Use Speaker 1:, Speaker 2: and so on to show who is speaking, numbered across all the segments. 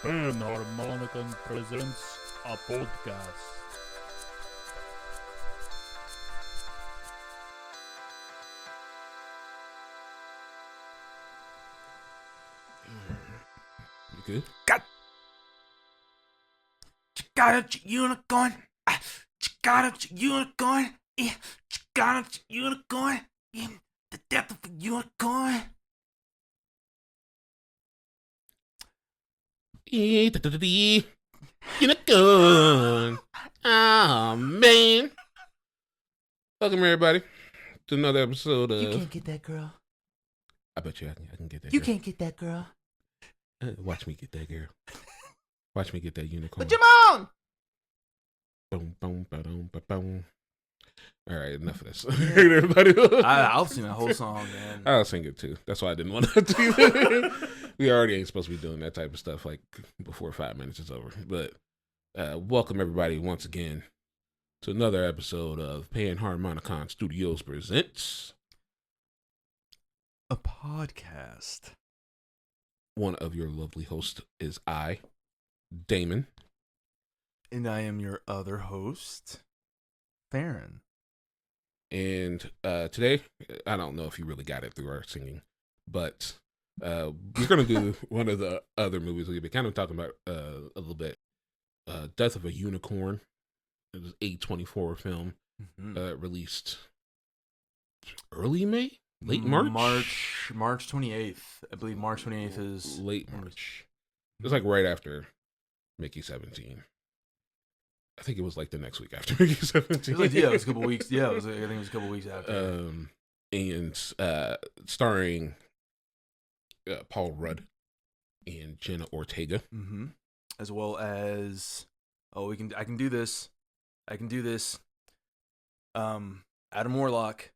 Speaker 1: Panharmonicon presents a podcast.
Speaker 2: You good?
Speaker 3: Got a unicorn. Got a unicorn. Got a unicorn. In the depth of a unicorn.
Speaker 2: Unicorn. Oh, man. Welcome, everybody, to another episode of...
Speaker 3: You can't get that girl.
Speaker 2: I bet you I can get that
Speaker 3: You
Speaker 2: girl.
Speaker 3: can't get that girl.
Speaker 2: Watch me get that girl. Watch me get that unicorn.
Speaker 3: Put your on.
Speaker 2: Boom, boom, ba-dum, ba-boom. All right, enough of this. Everybody.
Speaker 3: I'll sing the whole song, man.
Speaker 2: I'll sing it too. That's why I didn't want to do that. We already ain't supposed to be doing that type of stuff like before 5 minutes is over. But welcome everybody once again to another episode of Panharmonicon Studios presents
Speaker 3: A podcast.
Speaker 2: one of your lovely hosts is I, Damon.
Speaker 3: And I am your other host, Farron.
Speaker 2: And today, I don't know if you really got it through our singing, but we're going to do one of the other movies we've been kind of talking about a little bit. Death of a Unicorn. It was A24 film released early May? Late March?
Speaker 3: March 28th. I believe March 28th is...
Speaker 2: Late March. It was like right after Mickey 17. I think it was like the next week after Mickey 17.
Speaker 3: It was a couple weeks. Yeah, I think it was a couple weeks after.
Speaker 2: And starring Paul Rudd and Jenna Ortega.
Speaker 3: Mm-hmm. As well as I can do this. Adam Warlock.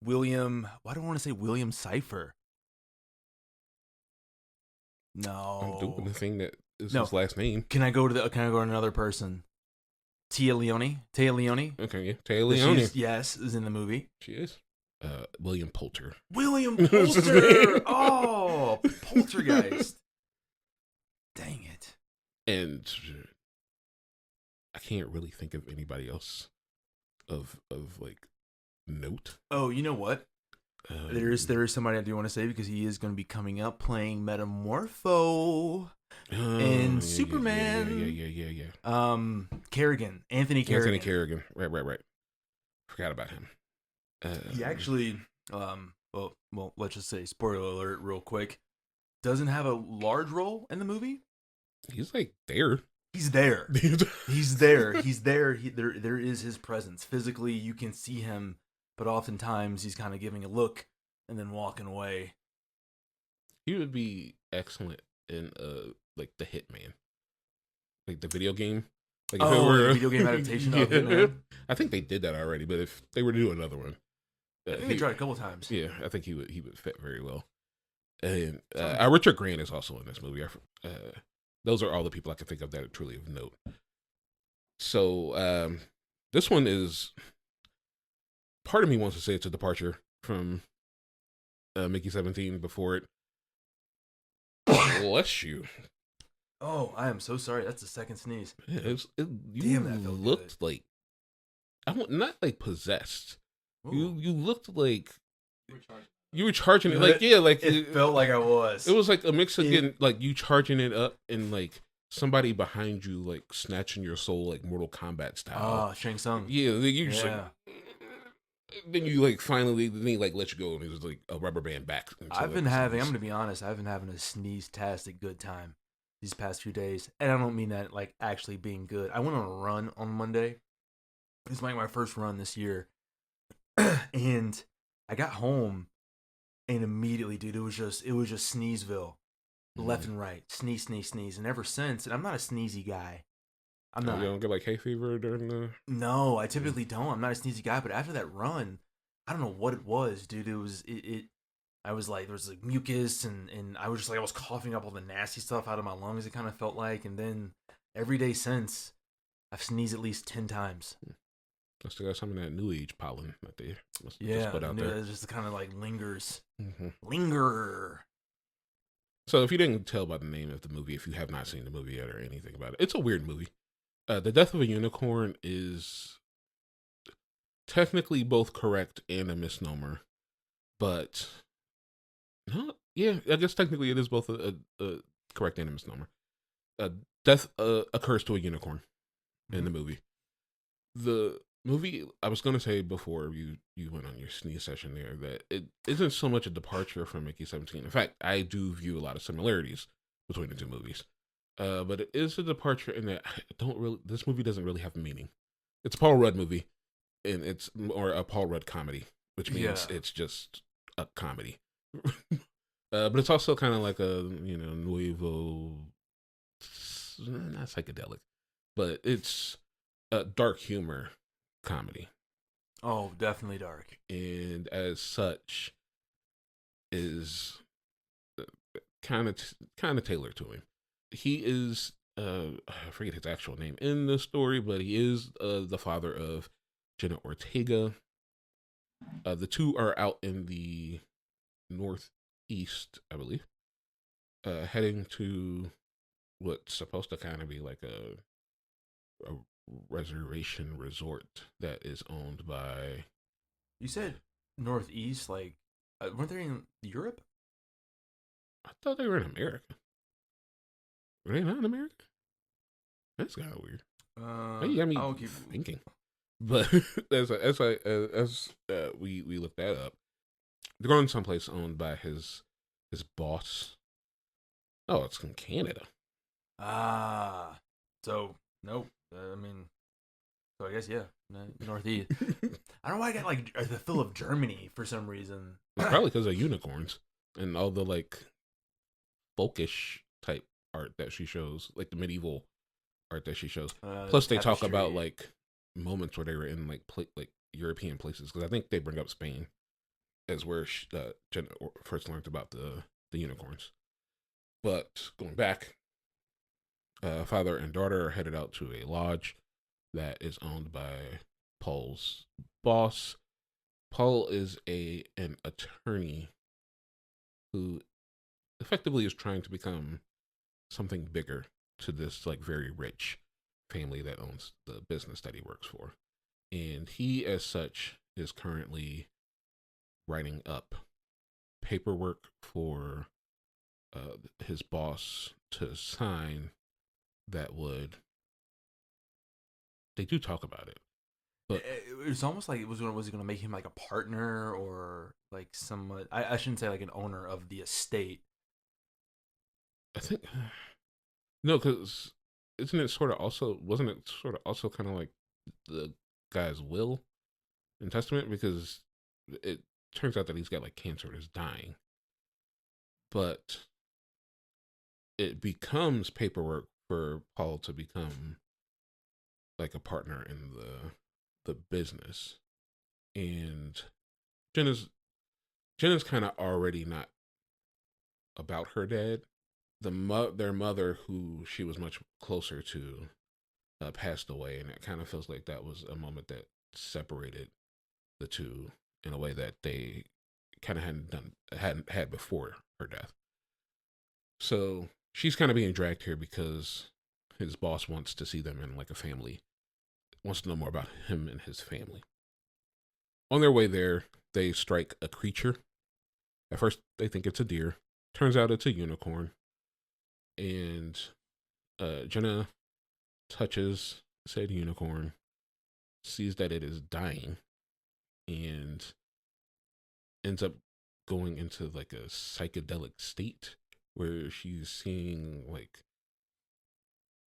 Speaker 3: William, why do I want to say William Cypher? No.
Speaker 2: I'm doing the thing that is
Speaker 3: No.
Speaker 2: his last name.
Speaker 3: Can I go to another person? Tia Leone.
Speaker 2: Okay, yeah. Taya Leone.
Speaker 3: Yes, is in the movie.
Speaker 2: She is. William Poulter.
Speaker 3: William Poulter. Oh, Poltergeist. Dang it.
Speaker 2: And I can't really think of anybody else of like note.
Speaker 3: Oh, you know what? There is somebody I do want to say because he is going to be coming up playing Metamorpho in Superman.
Speaker 2: Yeah.
Speaker 3: Kerrigan, Anthony Kerrigan.
Speaker 2: Anthony Kerrigan. Right. Forgot about him.
Speaker 3: He actually, well, let's just say spoiler alert, real quick. Doesn't have a large role in the movie.
Speaker 2: He's like there.
Speaker 3: He's there. He's there. There is his presence. Physically, you can see him, but oftentimes he's kind of giving a look and then walking away.
Speaker 2: He would be excellent in like the Hitman, like the video game. Like if it were
Speaker 3: a video game adaptation of Hitman.
Speaker 2: I think they did that already, but if they were to do another one,
Speaker 3: I think they tried a couple times.
Speaker 2: Yeah, I think he would fit very well. And Richard Grant is also in this movie. Those are all the people I can think of that are truly of note. So this one is, part of me wants to say it's a departure from Mickey 17 before it. Bless you.
Speaker 3: Oh, I am so sorry. That's the second sneeze.
Speaker 2: Yeah,
Speaker 3: Damn, that felt
Speaker 2: looked
Speaker 3: good.
Speaker 2: like, not like possessed.
Speaker 3: Ooh.
Speaker 2: You looked like you were charging it. Like, yeah, like
Speaker 3: it felt like I was.
Speaker 2: It was like a mix of getting like you charging it up and like somebody behind you like snatching your soul like Mortal Kombat style.
Speaker 3: Oh, Shang Tsung.
Speaker 2: Yeah, you just like, then you like finally then he like let you go and it was like a rubber band back.
Speaker 3: I'm gonna be honest, I've been having a sneeze-tastic good time these past few days. And I don't mean that like actually being good. I went on a run on Monday. It's like my first run this year. And I got home and immediately, dude, it was just Sneezeville. Left and right. Sneeze. And ever since, and I'm not a sneezy guy. I'm not.
Speaker 2: You don't get like hay fever during the...
Speaker 3: No, I typically don't. I'm not a sneezy guy, but after that run, I don't know what it was, dude. It was I was like, there was like mucus and I was just like, I was coughing up all the nasty stuff out of my lungs, it kind of felt like. And then every day since, I've sneezed at least 10 times.
Speaker 2: Must have got some of that new age pollen that they must have
Speaker 3: Yeah,
Speaker 2: just put out there.
Speaker 3: it just kind of like lingers.
Speaker 2: Mm-hmm.
Speaker 3: Linger.
Speaker 2: So if you didn't tell by the name of the movie, if you have not seen the movie yet or anything about it, it's a weird movie. The Death of a Unicorn is technically both correct and a misnomer, but no, yeah, I guess technically it is both a correct and a misnomer. Death occurs to a unicorn in the movie. The movie, I was going to say before you went on your sneeze session there, that it isn't so much a departure from Mickey 17. In fact, I do view a lot of similarities between the two movies. But it is a departure in that this movie doesn't really have meaning. It's a Paul Rudd movie, and it's or a Paul Rudd comedy, which means it's just a comedy. But it's also kind of like a nuevo, not psychedelic, but it's a dark humor comedy.
Speaker 3: Oh, definitely dark.
Speaker 2: And as such, is kind of tailored to him. He is I forget his actual name in the story, but he is the father of Jenna Ortega. The two are out in the northeast, I believe, heading to what's supposed to kind of be like a reservation resort that is owned by.
Speaker 3: You said northeast, like weren't they in Europe?
Speaker 2: I thought they were in America. Were they not in America? That's kind of weird. You got me thinking. But as we looked that up, they're going someplace owned by his boss. Oh, it's in Canada.
Speaker 3: Ah, so nope. So I guess northeast. I don't know why I got like the feel of Germany for some reason.
Speaker 2: It's probably because of unicorns and all the like folkish type art that she shows, like the medieval art that she shows. Plus, they talk about like moments where they were in like European places, because I think they bring up Spain as where Jenna first learned about the unicorns. But going back, father and daughter are headed out to a lodge that is owned by Paul's boss. Paul is an attorney who effectively is trying to become something bigger to this like very rich family that owns the business that he works for. And he, as such, is currently writing up paperwork for his boss to sign that would. They do talk about it, but
Speaker 3: it was almost like was it going to make him like a partner or like somewhat. I shouldn't say like an owner of the estate.
Speaker 2: I think no, because wasn't it sort of also kind of like the guy's will and testament, because it turns out that he's got like cancer and is dying, but it becomes paperwork for Paul to become like a partner in the business. And Jenna's kind of already not about her dad. Their mother, who she was much closer to, passed away, and it kind of feels like that was a moment that separated the two in a way that they kind of hadn't had before her death. So she's kind of being dragged here because his boss wants to see them in like a family, wants to know more about him and his family. On their way there, they strike a creature. At first, they think it's a deer. Turns out it's a unicorn. And Jenna touches said unicorn, sees that it is dying, and ends up going into like a psychedelic state where she's seeing like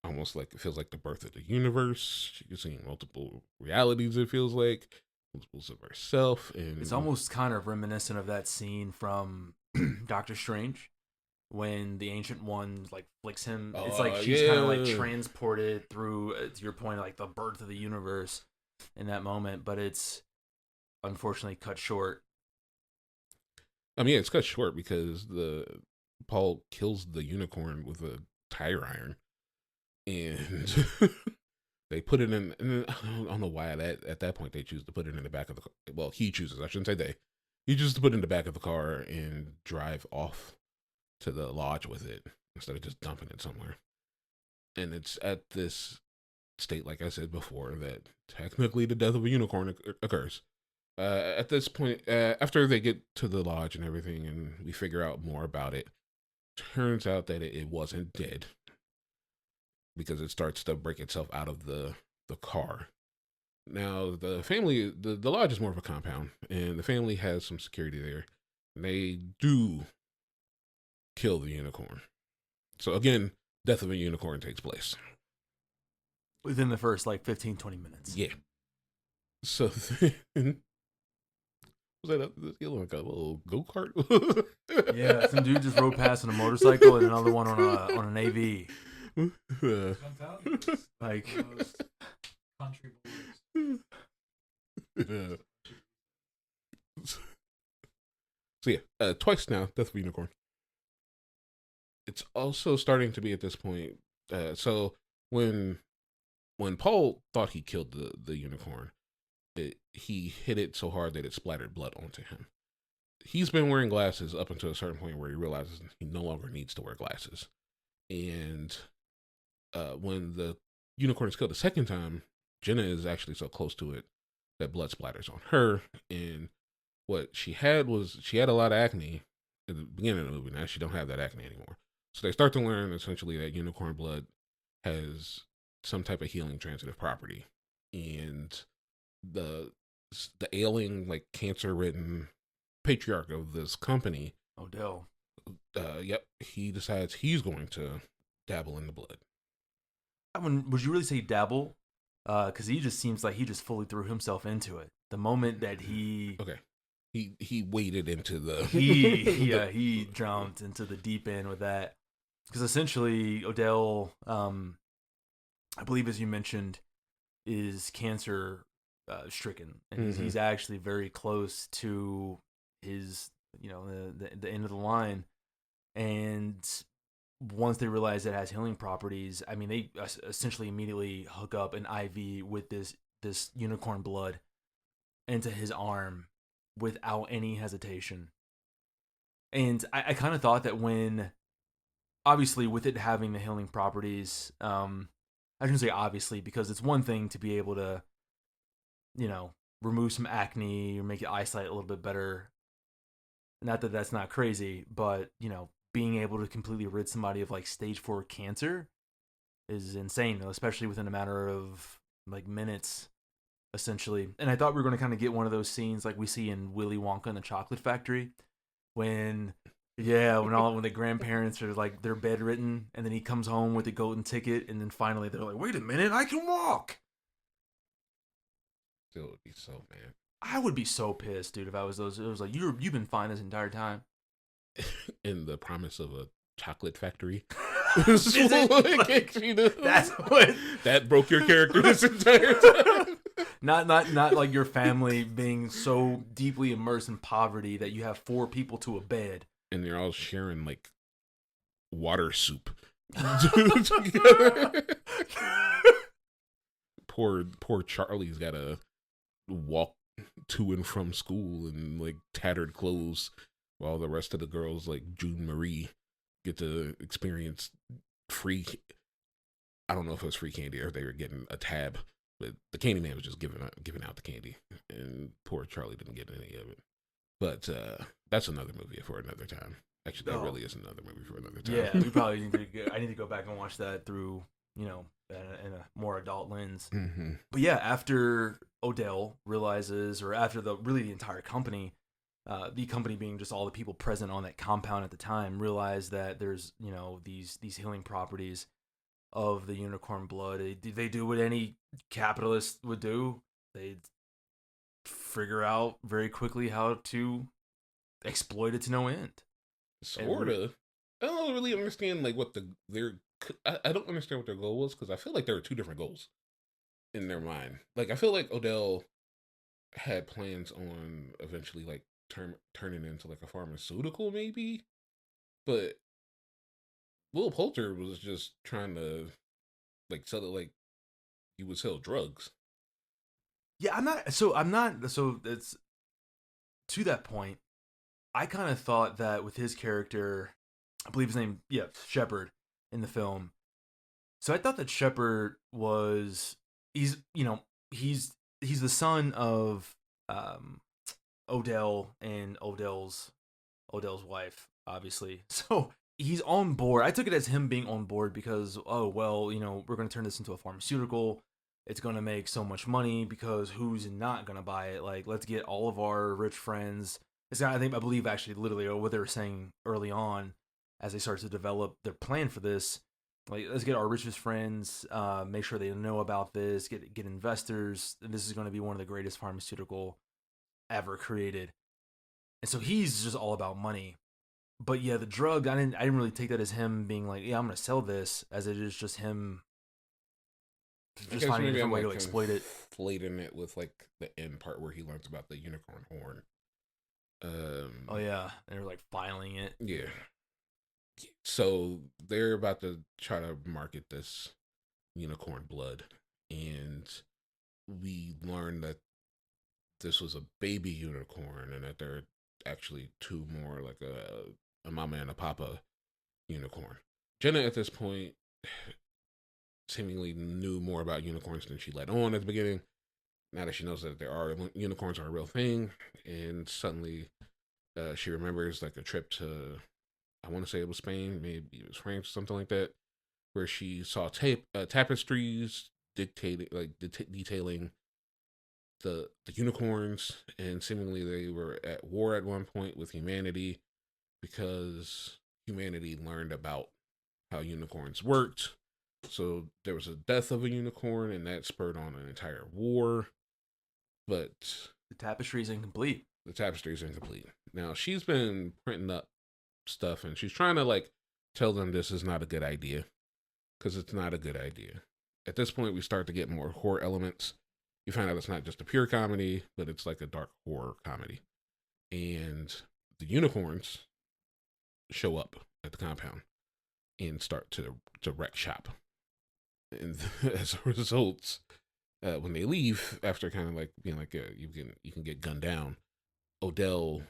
Speaker 2: almost like it feels like the birth of the universe. She's seeing multiple realities, it feels like multiples of herself, and
Speaker 3: it's almost kind of reminiscent of that scene from Doctor Strange when the Ancient One like flicks him. It's like she's kind of like transported through, to your point, like the birth of the universe in that moment, but it's unfortunately cut short.
Speaker 2: I mean, it's cut short because Paul kills the unicorn with a tire iron, and They put it in, and I don't know why at that point they choose to put it in the back of the car. Well, he chooses. I shouldn't say they. He chooses to put it in the back of the car and drive off to the lodge with it instead of just dumping it somewhere. And it's at this state, like I said before, that technically the death of a unicorn occurs. At this point, after they get to the lodge and everything, and we figure out more about it, turns out that it wasn't dead because it starts to break itself out of the car. Now, the family, the lodge is more of a compound, and the family has some security there. And they do kill the unicorn. So again, death of a unicorn takes place.
Speaker 3: Within the first, 15, 20 minutes.
Speaker 2: Yeah. So then, was that like a little go-kart?
Speaker 3: Yeah, some dude just rode past on a motorcycle and another one on an AV. Like
Speaker 1: country boys.
Speaker 2: So yeah, twice now, death of a unicorn. It's also starting to be at this point. So when Paul thought he killed the unicorn, he hit it so hard that it splattered blood onto him. He's been wearing glasses up until a certain point where he realizes he no longer needs to wear glasses. And when the unicorn is killed the second time, Jenna is actually so close to it that blood splatters on her. And what she had a lot of acne at the beginning of the movie. Now she don't have that acne anymore. So they start to learn essentially that unicorn blood has some type of healing transitive property. And the ailing, cancer-ridden patriarch of this company,
Speaker 3: Odell.
Speaker 2: He decides he's going to dabble in the blood.
Speaker 3: Would you really say dabble? Because he just seems like he just fully threw himself into it. The moment that he
Speaker 2: waded into the
Speaker 3: he drowned into the deep end with that. Because essentially Odell, I believe as you mentioned, is cancer stricken, and he's actually very close to his the end of the line. And once they realize it has healing properties, I mean, they essentially immediately hook up an IV with this unicorn blood into his arm without any hesitation. And I kind of thought that when, obviously with it having the healing properties, I shouldn't say obviously, because it's one thing to be able to, remove some acne or make your eyesight a little bit better. Not that that's not crazy, but, being able to completely rid somebody of stage 4 cancer is insane, especially within a matter of minutes, essentially. And I thought we were going to kind of get one of those scenes like we see in Willy Wonka and the Chocolate Factory, when the grandparents are they're bedridden, and then he comes home with a golden ticket, and then finally they're like, wait a minute, I can walk.
Speaker 2: Still would be so mad.
Speaker 3: I would be so pissed, dude, if I was those. It was like, you've been fine this entire time.
Speaker 2: In the promise of a chocolate factory.
Speaker 3: That's what
Speaker 2: that broke your character this entire time.
Speaker 3: Not like your family being so deeply immersed in poverty that you have 4 people to a bed.
Speaker 2: And they're all sharing water soup. Poor Charlie's gotta walk to and from school in tattered clothes, while the rest of the girls like June Marie get to experience free. I don't know if it was free candy or if they were getting a tab, but the candy man was just giving out the candy, and poor Charlie didn't get any of it. But that's another movie for another time. Actually, that really is another movie for another time.
Speaker 3: Yeah, we probably need to. I need to go back and watch that through, in a more adult lens.
Speaker 2: Mm-hmm.
Speaker 3: But yeah, after Odell realizes, or after the entire company, the company being just all the people present on that compound at the time, realize that there's these healing properties of the unicorn blood. They do what any capitalist would do. They figure out very quickly how to exploit it to no end.
Speaker 2: Sorta. I don't really understand what I don't understand what their goal was, because I feel like there were 2 different goals in their mind. I feel like Odell had plans on eventually turning into a pharmaceutical maybe, but Will Poulter was just trying to sell it he would sell drugs.
Speaker 3: Yeah, I'm not. So it's to that point. I kind of thought that with his character, I believe his name, yeah, Shepard in the film. So I thought that Shepard was he's the son of Odell and Odell's wife, obviously. So he's on board. I took it as him being on board because, oh well, we're gonna turn this into a pharmaceutical. It's gonna make so much money because who's not gonna buy it? Like, let's get all of our rich friends. I believe actually literally what they were saying early on as they started to develop their plan for this. Like, let's get our richest friends, make sure they know about this, get investors. This is going to be one of the greatest pharmaceutical ever created. And so he's just all about money. But yeah, the drug, I didn't really take that as him being like, yeah, I'm going to sell this, as it is just him just finding a different way to exploit it.
Speaker 2: Conflating it with like the end part where he learns about the unicorn horn.
Speaker 3: Oh yeah, they were like filing it.
Speaker 2: Yeah. So they're about to try to market this unicorn blood, and we learn that this was a baby unicorn, and that there are actually two more, like a mama and a papa unicorn. Jenna at this point seemingly knew more about unicorns than she let on at the beginning. Now that she knows that unicorns are a real thing, and suddenly she remembers like a trip to, I want to say it was Spain, maybe it was France, something like that, where she saw tapestries detailing the unicorns, and seemingly they were at war at one point with humanity because humanity learned about how unicorns worked. So there was a death of a unicorn, and that spurred on an entire war. But
Speaker 3: the tapestry is incomplete.
Speaker 2: Now she's been printing up stuff, and she's trying to like tell them this is not a good idea, because it's not a good idea. At this point, we start to get more horror elements. You find out it's not just a pure comedy, but it's like a dark horror comedy. And the unicorns show up at the compound and start to wreck shop. And as a result, when they leave, after kind of like being like, you can get gunned down, Odell,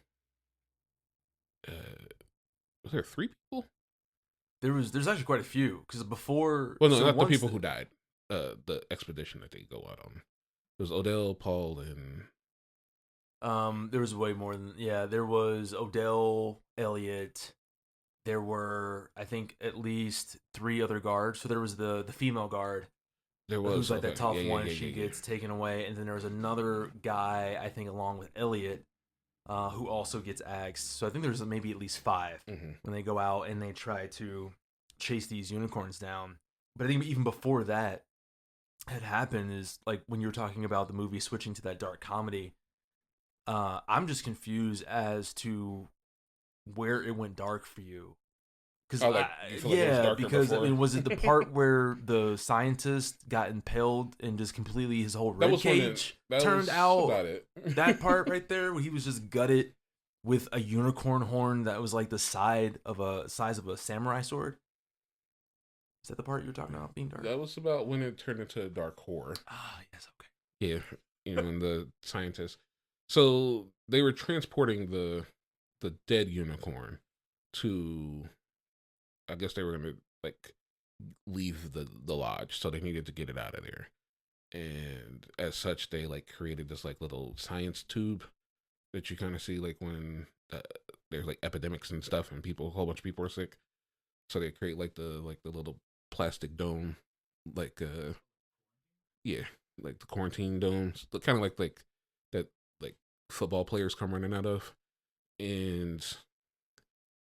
Speaker 2: was there 3 people?
Speaker 3: There's actually quite a few, because before.
Speaker 2: Well, no, not the people who died. The expedition that they go out on. It was Odell, Paul, and
Speaker 3: there was way more than there was Odell, Elliot. There were, I think, at least 3 other guards. So there was the female guard.
Speaker 2: There was,
Speaker 3: who's like that tough one. She gets taken away, and then there was another guy, I think, along with Elliot, who also gets axed. So I think there's maybe at least 5 when they go out and they try to chase these unicorns down. But I think even before that had happened is like when you were talking about the movie switching to that dark comedy. I'm just confused as to where it went dark for you. Because I mean, was it the part where the scientist got impaled and just completely his whole rib cage turned out? That part right there, where he was just gutted with a unicorn horn that was like the size of a samurai sword. Is that the part you're talking about being dark?
Speaker 2: That was about when it turned into a dark horror.
Speaker 3: Ah, yes, okay.
Speaker 2: Yeah, and the scientist. So they were transporting the dead unicorn to, I guess they were going to like leave the lodge, so they needed to get it out of there. And as such, they like created this like little science tube that you kind of see like when there's like epidemics and stuff, and a whole bunch of people are sick. So they create like the little plastic dome, like like the quarantine domes, kind of like that like football players come running out of, and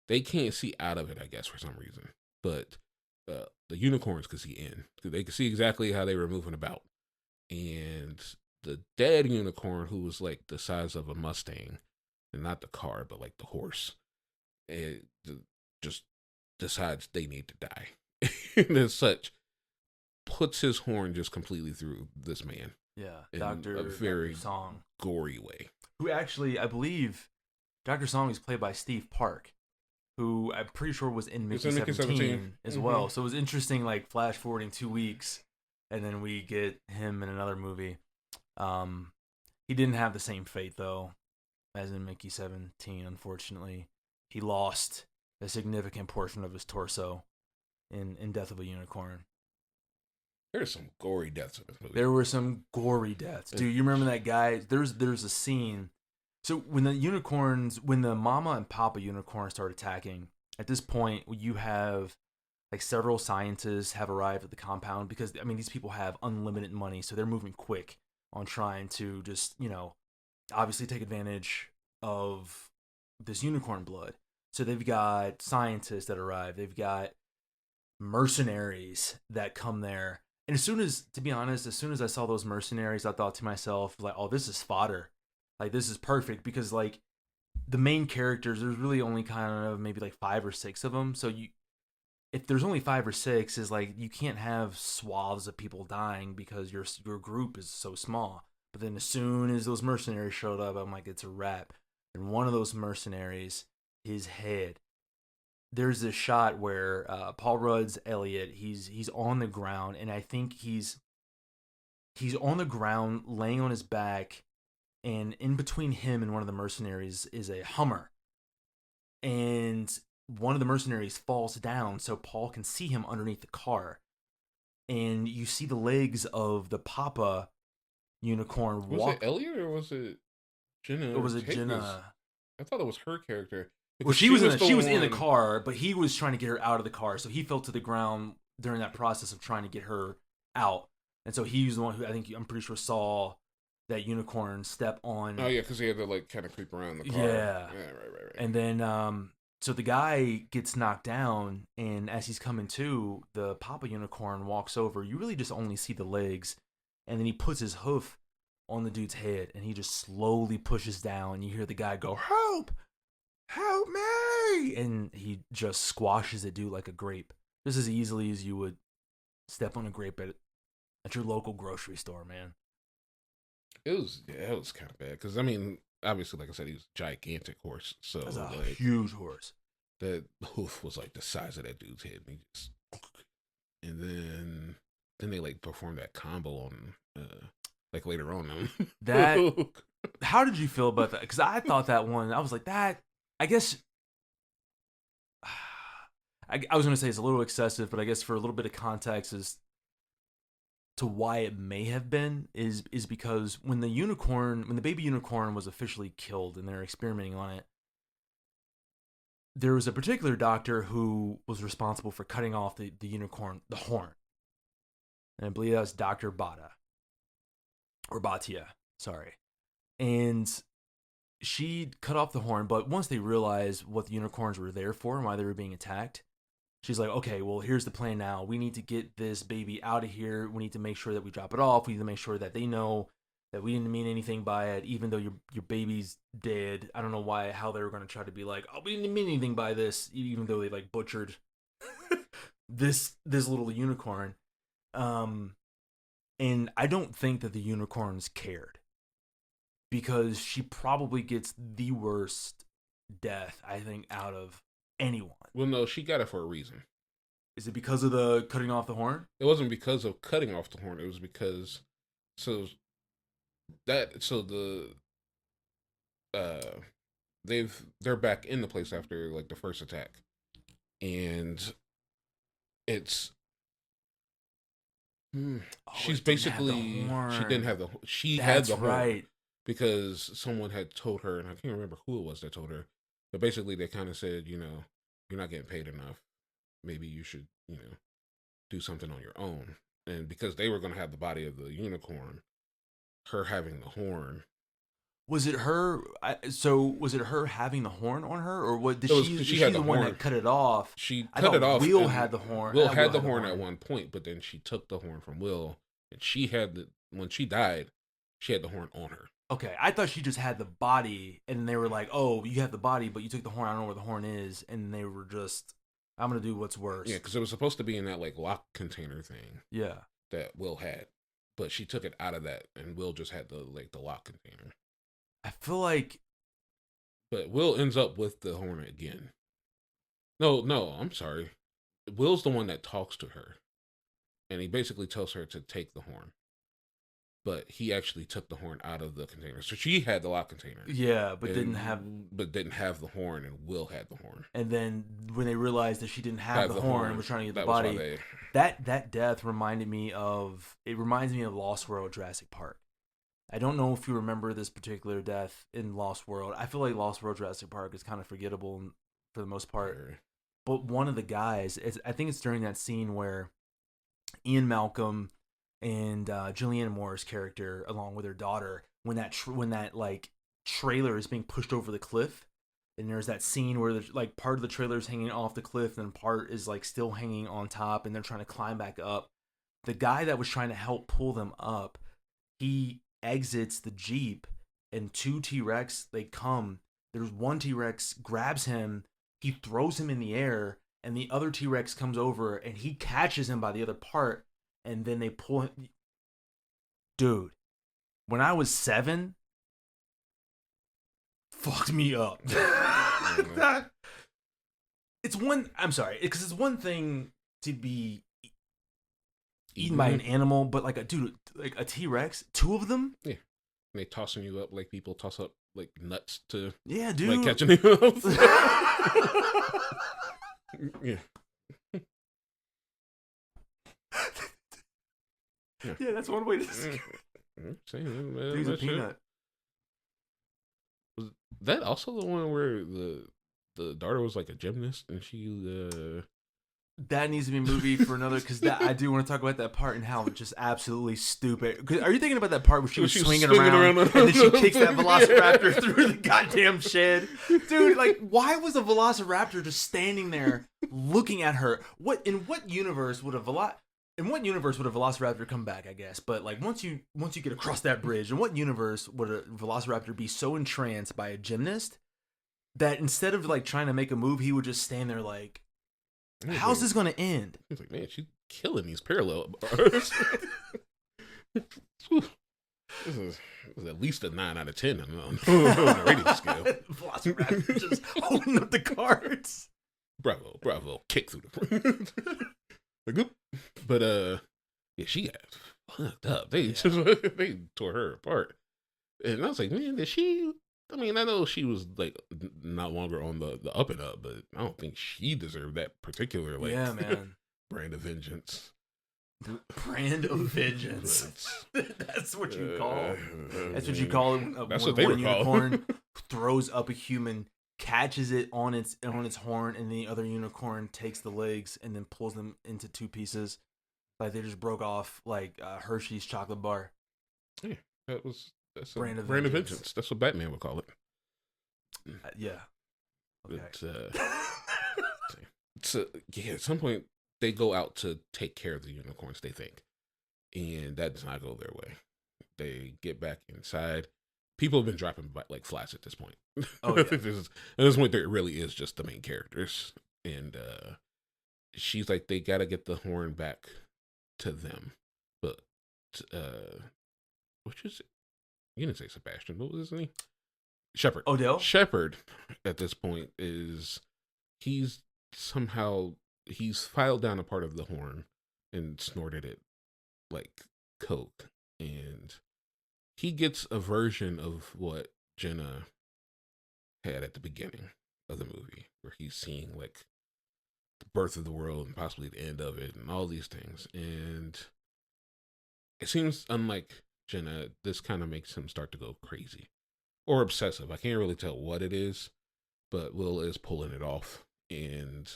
Speaker 2: they can't see out of it, I guess, for some reason. But the unicorns could see in. They could see exactly how they were moving about. And the dead unicorn, who was like the size of a Mustang, and not the car, but like the horse, it just decides they need to die. And as such, puts his horn just completely through this man.
Speaker 3: Yeah,
Speaker 2: in a very
Speaker 3: Song,
Speaker 2: gory way.
Speaker 3: Who actually, I believe, Dr. Song is played by Steve Park, who I'm pretty sure was in Mickey 17 as well. So it was interesting, like flash forwarding 2 weeks and then we get him in another movie. He didn't have the same fate though, as in Mickey 17. Unfortunately, he lost a significant portion of his torso in Death of a Unicorn.
Speaker 2: There's some gory deaths in this movie.
Speaker 3: There were some gory deaths, dude. You remember that guy? There's a scene. So when the mama and papa unicorn start attacking, at this point you have like several scientists have arrived at the compound because I mean these people have unlimited money, so they're moving quick on trying to just obviously take advantage of this unicorn blood. So they've got scientists that arrive, they've got mercenaries that come there. And to be honest, as soon as I saw those mercenaries, I thought to myself, like, oh, this is fodder. Like, this is perfect because, like, the main characters, there's really only kind of maybe like 5 or 6 of them. So if there's only 5 or 6, is like you can't have swaths of people dying because your group is so small. But then as soon as those mercenaries showed up, I'm like, it's a wrap. And one of those mercenaries, his head. There's this shot where Paul Rudd's Elliot, he's on the ground, and I think he's on the ground laying on his back, and in between him and one of the mercenaries is a Hummer. And one of the mercenaries falls down so Paul can see him underneath the car. And you see the legs of the Papa unicorn walk.
Speaker 2: Was it Elliot or was it Jenna?
Speaker 3: It was a Jenna.
Speaker 2: I thought it was her character.
Speaker 3: Well, she was in the car, but he was trying to get her out of the car, so he fell to the ground during that process of trying to get her out. And so he was the one who I'm pretty sure saw that unicorn step on.
Speaker 2: Oh yeah, because he had to like kind of creep around the car.
Speaker 3: Yeah,
Speaker 2: right.
Speaker 3: And then so the guy gets knocked down, and as he's coming to, the Papa unicorn walks over. You really just only see the legs, and then he puts his hoof on the dude's head, and he just slowly pushes down, and you hear the guy go, "Help! Help me!" And he just squashes the dude like a grape, just as easily as you would step on a grape at your local grocery store, man.
Speaker 2: It was kind of bad because I mean, obviously, like I said, he was a gigantic horse, so
Speaker 3: That's a
Speaker 2: like,
Speaker 3: huge horse.
Speaker 2: That hoof was like the size of that dude's head, and then they like performed that combo on like later on.
Speaker 3: That how did you feel about that? Because I thought that one, I was like that. I guess I was going to say it's a little excessive, but I guess for a little bit of context as to why it may have been is because when the baby unicorn was officially killed and they're experimenting on it, there was a particular doctor who was responsible for cutting off the unicorn, the horn. And I believe that was Dr. Batia, sorry. And she cut off the horn, but once they realized what the unicorns were there for and why they were being attacked, she's like, okay, well, here's the plan now. We need to get this baby out of here. We need to make sure that we drop it off. We need to make sure that they know that we didn't mean anything by it, even though your baby's dead. I don't know how they were going to try to be like, oh, we didn't mean anything by this, even though they like butchered this little unicorn. And I don't think that the unicorns cared, because she probably gets the worst death, I think, out of anyone.
Speaker 2: Well, no, she got it for a reason.
Speaker 3: Is it because of the cutting off the horn?
Speaker 2: It wasn't because of cutting off the horn. It was because they're back in the place after like the first attack, and it's she's basically she didn't have the had the horn. Right. Because someone had told her, and I can't remember who it was that told her, but basically they kind of said, you're not getting paid enough. Maybe you should, do something on your own. And because they were going to have the body of the unicorn, her having the horn.
Speaker 3: Was it her? Was it her having the horn on her, or what? She
Speaker 2: had
Speaker 3: the one that cut it off?
Speaker 2: She cut it off.
Speaker 3: Will had the horn.
Speaker 2: Will had the horn at one point, but then she took the horn from Will, and when she died, she had the horn on her.
Speaker 3: Okay, I thought she just had the body, and they were like, "Oh, you have the body, but you took the horn. I don't know where the horn is." And they were just, "I'm gonna do what's worse."
Speaker 2: Yeah, because it was supposed to be in that like lock container thing.
Speaker 3: Yeah,
Speaker 2: that Will had, but she took it out of that, and Will just had the lock container.
Speaker 3: I feel like,
Speaker 2: but Will ends up with the horn again. No, I'm sorry. Will's the one that talks to her. and he basically tells her to take the horn. But he actually took the horn out of the container. So she had the lock container.
Speaker 3: Yeah, but didn't have
Speaker 2: the horn, and Will had the horn.
Speaker 3: And then when they realized that she didn't have the horn and was trying to get the body, that death reminds me of Lost World Jurassic Park. I don't know if you remember this particular death in Lost World. I feel like Lost World Jurassic Park is kind of forgettable for the most part. But one of the guys, I think it's during that scene where Ian Malcolm and Julianne Moore's character, along with her daughter, when that like trailer is being pushed over the cliff, and there's that scene where like part of the trailer is hanging off the cliff, and part is like still hanging on top, and they're trying to climb back up. The guy that was trying to help pull them up, he exits the Jeep, and two T-Rex, they come. There's one T-Rex grabs him, he throws him in the air, and the other T-Rex comes over and he catches him by the other part, and then they pull him. Dude, when I was 7, fucked me up. I'm sorry, because it's one thing to be eaten by an animal, but like a T-Rex, 2 of them.
Speaker 2: Yeah, they tossing you up like people toss up like nuts to
Speaker 3: dude,
Speaker 2: like catching you up. Yeah.
Speaker 3: Yeah, that's one way to describe it. He's a peanut.
Speaker 2: Was that also the one where the daughter was like a gymnast and she
Speaker 3: That needs to be a movie for another, because I do want to talk about that part and how just absolutely stupid. Are you thinking about that part where she was swinging around and then she kicks that velociraptor through the goddamn shed? Dude, like, why was a velociraptor just standing there looking at her? In what universe would a velociraptor come back, I guess? But like once you get across that bridge, in what universe would a velociraptor be so entranced by a gymnast that instead of like trying to make a move, he would just stand there like, how's this gonna end?
Speaker 2: He's like, man, she's killing these parallel bars. This is at least a 9 out of 10 on the rating scale.
Speaker 3: Velociraptor just holding up the cards.
Speaker 2: Bravo, kick through the like, but yeah, she got fucked up. They tore her apart, and I was like, man, did she? I mean, I know she was like not longer on the up and up, but I don't think she deserved that particular like brand of vengeance.
Speaker 3: Brand of vengeance. That's what you call. That's what you call it.
Speaker 2: That's what they were
Speaker 3: unicorn throws up a human, catches it on its horn, and the other unicorn takes the legs and then pulls them into 2 pieces, like they just broke off like Hershey's chocolate bar.
Speaker 2: Yeah, that's
Speaker 3: brand of
Speaker 2: vengeance. That's what Batman would call it.
Speaker 3: Yeah. Okay.
Speaker 2: So yeah, at some point they go out to take care of the unicorns, they think, and that does not go their way. They get back inside. People have been dropping like flies at this point.
Speaker 3: Oh yeah.
Speaker 2: At this point, there really is just the main characters, and she's like, they gotta get the horn back to them, but which is. You didn't say Sebastian. What was his name? Shepard.
Speaker 3: Odell?
Speaker 2: Shepard, at this point, he's filed down a part of the horn and snorted it like coke. And he gets a version of what Jenna had at the beginning of the movie, where he's seeing like the birth of the world and possibly the end of it and all these things. And it seems unlike Jenna, this kind of makes him start to go crazy or obsessive. I can't really tell what it is, but Will is pulling it off, and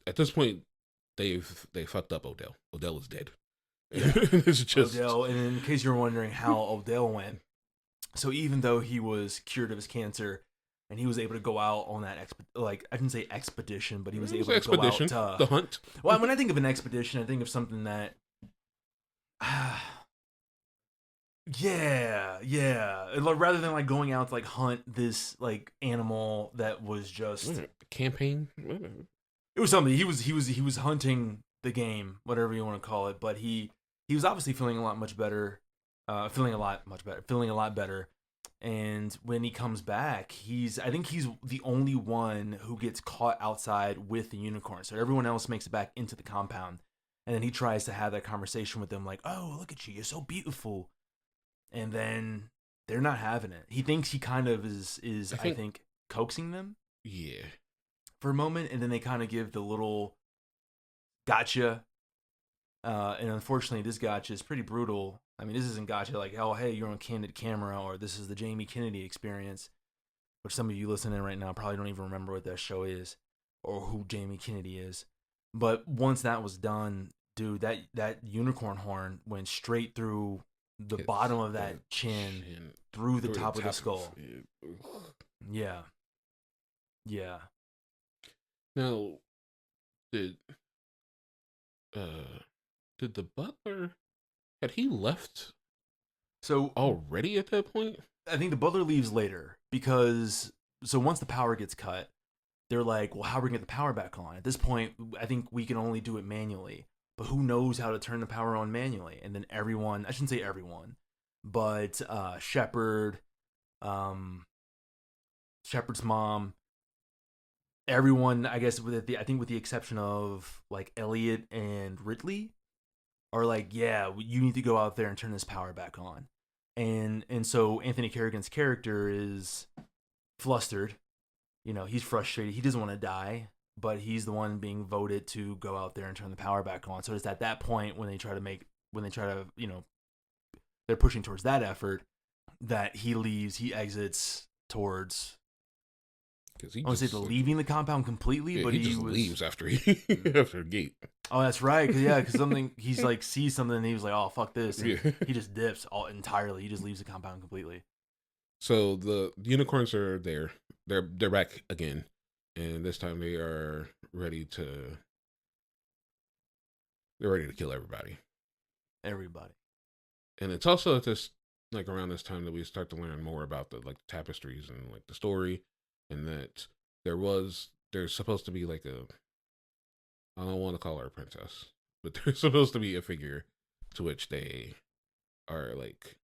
Speaker 2: at this point they fucked up Odell. Odell is dead.
Speaker 3: Yeah.
Speaker 2: It's just
Speaker 3: Odell. And in case you're wondering how Odell went, so even though he was cured of his cancer and he was able to go out on that I didn't say expedition, but he was able to go out to
Speaker 2: the hunt.
Speaker 3: Well, when I think of an expedition, I think of something that. Yeah. Rather than like going out to like hunt this like animal that was just
Speaker 2: campaign.
Speaker 3: It was something. He was hunting the game, whatever you want to call it. But he was obviously feeling a lot better. And when he comes back, I think he's the only one who gets caught outside with the unicorn. So everyone else makes it back into the compound. And then he tries to have that conversation with them, like, "Oh, look at you, you're so beautiful." And then they're not having it. He thinks he kind of is I think coaxing them.
Speaker 2: Yeah.
Speaker 3: For a moment, and then they kind of give the little gotcha. And unfortunately, this gotcha is pretty brutal. I mean, this isn't gotcha like, "Oh, hey, you're on candid camera," or "This is the Jamie Kennedy experience," which some of you listening right now probably don't even remember what that show is or who Jamie Kennedy is. But once that was done, dude, that unicorn horn went straight through the bottom of that chin through the top of the skull. Yeah. Yeah.
Speaker 2: Now, did the butler, had he left
Speaker 3: So
Speaker 2: already at that point?
Speaker 3: I think the butler leaves later because once the power gets cut, they're like, "Well, how are we gonna get the power back on?" At this point, I think we can only do it manually. But who knows how to turn the power on manually? And then everyone, I shouldn't say everyone, but Shepard, Shepard's mom, everyone, I guess with the exception of like Elliot and Ridley, are like, "Yeah, you need to go out there and turn this power back on." And so Anthony Carrigan's character is flustered. He's frustrated. He doesn't want to die, but he's the one being voted to go out there and turn the power back on. So it's at that point when they try to, they're pushing towards that effort, that he leaves. He exits towards, I want to say leaving the compound completely, but
Speaker 2: he just leaves after after a gate.
Speaker 3: Oh, that's right. Because something, he's like, sees something and he was like, "Oh, fuck this." And
Speaker 2: Yeah.
Speaker 3: he just dips entirely. He just leaves the compound completely.
Speaker 2: So the unicorns are there. They're back again, and this time they are ready to. They're ready to kill everybody.
Speaker 3: Everybody.
Speaker 2: And it's also just like around this time that we start to learn more about the tapestries and like the story, and that there's supposed to be like I don't want to call her a princess, but there's supposed to be a figure to which they are like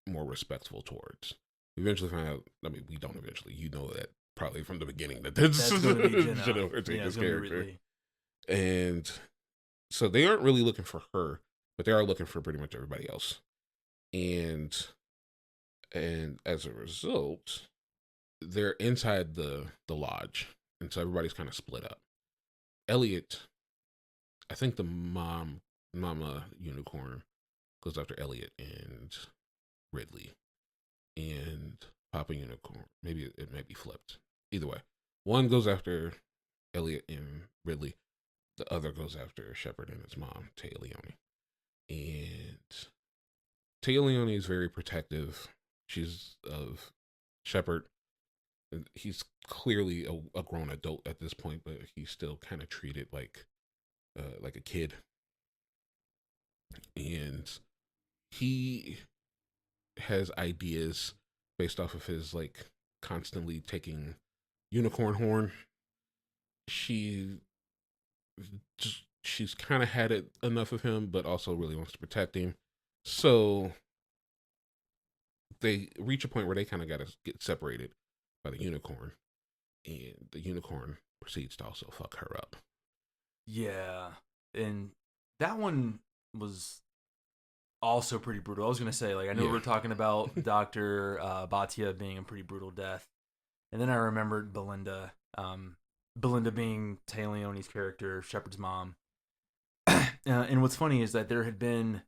Speaker 2: more respectful towards. We eventually find out. I mean, we don't eventually. You know that probably from the beginning that that's
Speaker 3: going to be
Speaker 2: Jenna
Speaker 3: Ortega's
Speaker 2: character. And so they aren't really looking for her, but they are looking for pretty much everybody else. And as a result, they're inside the lodge, and so everybody's kind of split up. Elliot, I think the mama unicorn goes after Elliot and Ridley, and Papa Unicorn. Maybe it might be flipped. Either way, one goes after Elliot and Ridley. The other goes after Shepard and his mom, Taya Leone. And Taya Leone is very protective. She's of Shepard. He's clearly a grown adult at this point, but he's still kind of treated like a kid. And he has ideas based off of his like constantly taking unicorn horn. She's kind of had it enough of him, but also really wants to protect him. So they reach a point where they kind of got to get separated by the unicorn, and the unicorn proceeds to also fuck her up.
Speaker 3: Yeah, and that one was also pretty brutal. I was gonna say, like, I know we were talking about Dr. Bhatia being a pretty brutal death, and then I remembered Belinda. Belinda being Taya Leone's character, Shepard's mom. And what's funny is that there had been,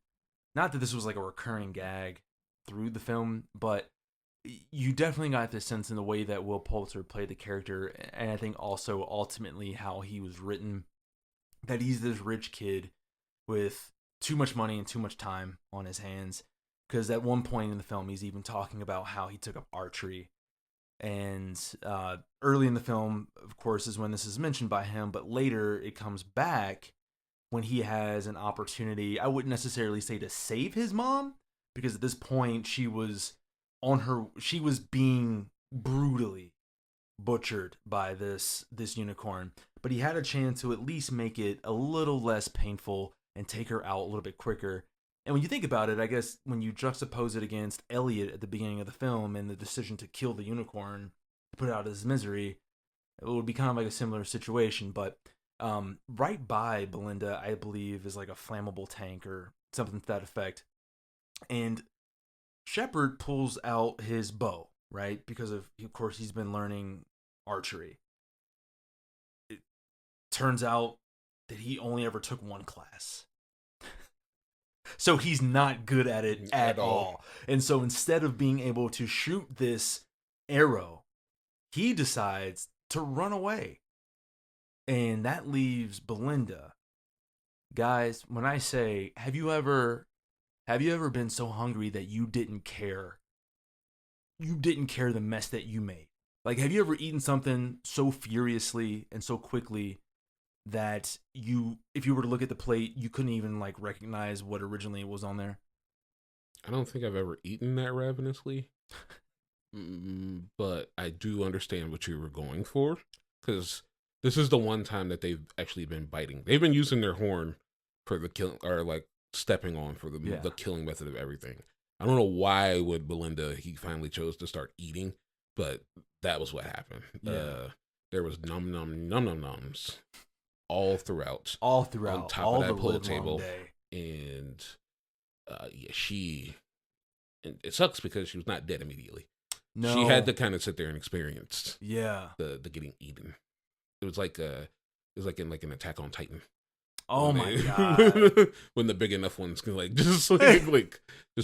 Speaker 3: not that this was like a recurring gag through the film, but you definitely got this sense in the way that Will Poulter played the character, and I think also ultimately how he was written, that he's this rich kid with too much money and too much time on his hands. Because at one point in the film, he's even talking about how he took up archery. And early in the film, of course, is when this is mentioned by him, but later it comes back when he has an opportunity. I wouldn't necessarily say to save his mom, because at this point she was being brutally butchered by this unicorn, but he had a chance to at least make it a little less painful and take her out a little bit quicker. And when you think about it, I guess when you juxtapose it against Elliot at the beginning of the film and the decision to kill the unicorn to put it out of his misery, it would be kind of like a similar situation. But right by Belinda, I believe, is like a flammable tank or something to that effect. And Shepard pulls out his bow, right? Because of course, he's been learning archery. It turns out that he only ever took one class. So he's not good at it at all. And so instead of being able to shoot this arrow, he decides to run away. And that leaves Belinda. Guys, when I say, have you ever been so hungry that you didn't care? You didn't care the mess that you made. Like, have you ever eaten something so furiously and so quickly that if you were to look at the plate, you couldn't even like recognize what originally was on there?
Speaker 2: I don't think I've ever eaten that ravenously, but I do understand what you were going for, because this is the one time that they've actually been biting. They've been using their horn for the kill, or like stepping on for the killing method of everything. I don't know why with Belinda he finally chose to start eating, but that was what happened.
Speaker 3: Yeah.
Speaker 2: There was num nums all throughout on top
Speaker 3: all
Speaker 2: of that pool
Speaker 3: the
Speaker 2: table,
Speaker 3: day.
Speaker 2: and and it sucks because she was not dead immediately.
Speaker 3: No,
Speaker 2: she had to kind of sit there and experience
Speaker 3: the
Speaker 2: getting eaten. It was like in like an Attack on Titan.
Speaker 3: Oh my god!
Speaker 2: When the big enough ones can like just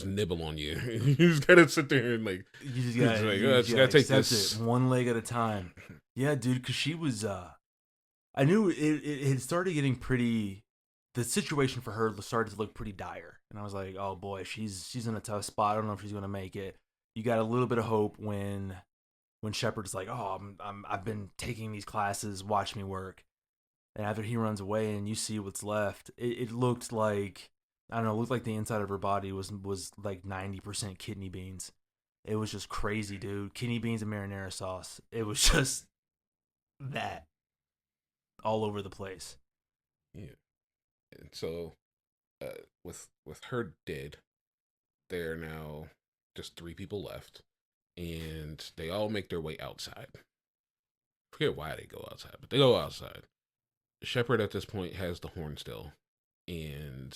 Speaker 2: nibble on you, you just gotta sit there and like
Speaker 3: you just gotta
Speaker 2: take this
Speaker 3: it one leg at a time. Yeah, dude, because she was. I knew it had started getting pretty. The situation for her started to look pretty dire, and I was like, "Oh boy, she's in a tough spot. I don't know if she's gonna make it." You got a little bit of hope when Shepard's like, "Oh, I've been taking these classes. Watch me work." And after he runs away, and you see what's left, it looked like, I don't know, it looked like the inside of her body was like 90% kidney beans. It was just crazy, dude. Kidney beans and marinara sauce. It was just that all over the place.
Speaker 2: Yeah. And so, with her dead, there are now just 3 people left, and they all make their way outside. I forget why they go outside, but they go outside. Shepard at this point has the horn still, and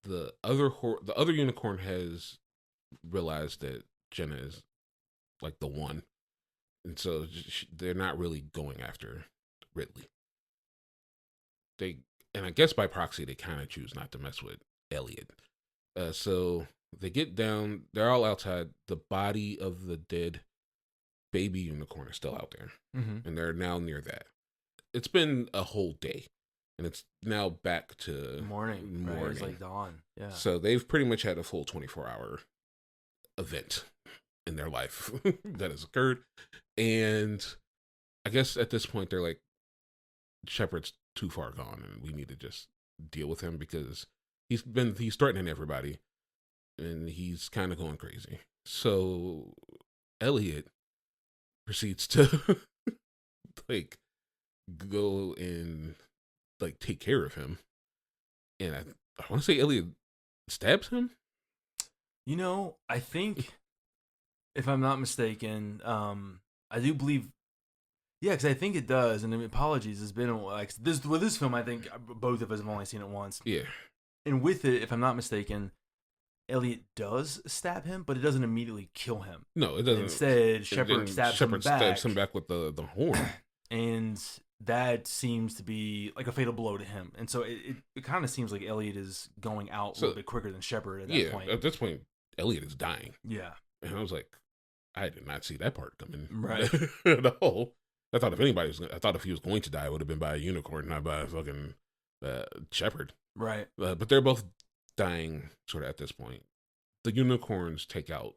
Speaker 2: the other unicorn has realized that Jenna is like the one, and so they're not really going after Ridley. And I guess by proxy they kind of choose not to mess with Elliot. So they get down. They're all outside. The body of the dead baby unicorn is still out there, and they're now near that. It's been a whole day, and it's now back to
Speaker 3: morning. Right? It's like dawn. Yeah.
Speaker 2: So they've pretty much had a full 24-hour event in their life that has occurred. And I guess at this point, they're like, Shepard's too far gone, and we need to just deal with him because he's threatening everybody, and he's kind of going crazy. So Elliot proceeds to like go and like take care of him, and I want to say Elliot stabs him.
Speaker 3: You know, I think, if I'm not mistaken, I do believe, yeah, because I think it does. And apologies, it's been like this with this film. I think both of us have only seen it once.
Speaker 2: Yeah,
Speaker 3: and with it, if I'm not mistaken, Elliot does stab him, but it doesn't immediately kill him.
Speaker 2: No, it doesn't.
Speaker 3: Instead, Shepard stabs
Speaker 2: him back with the horn,
Speaker 3: and that seems to be like a fatal blow to him. And so it kind of seems like Elliot is going out a little bit quicker than Shepard at that point.
Speaker 2: At this point, Elliot is dying.
Speaker 3: Yeah.
Speaker 2: And I was like, I did not see that part coming.
Speaker 3: Right.
Speaker 2: At all. I thought if he was going to die, it would have been by a unicorn, not by a fucking Shepard.
Speaker 3: Right.
Speaker 2: But they're both dying sort of at this point. The unicorns take out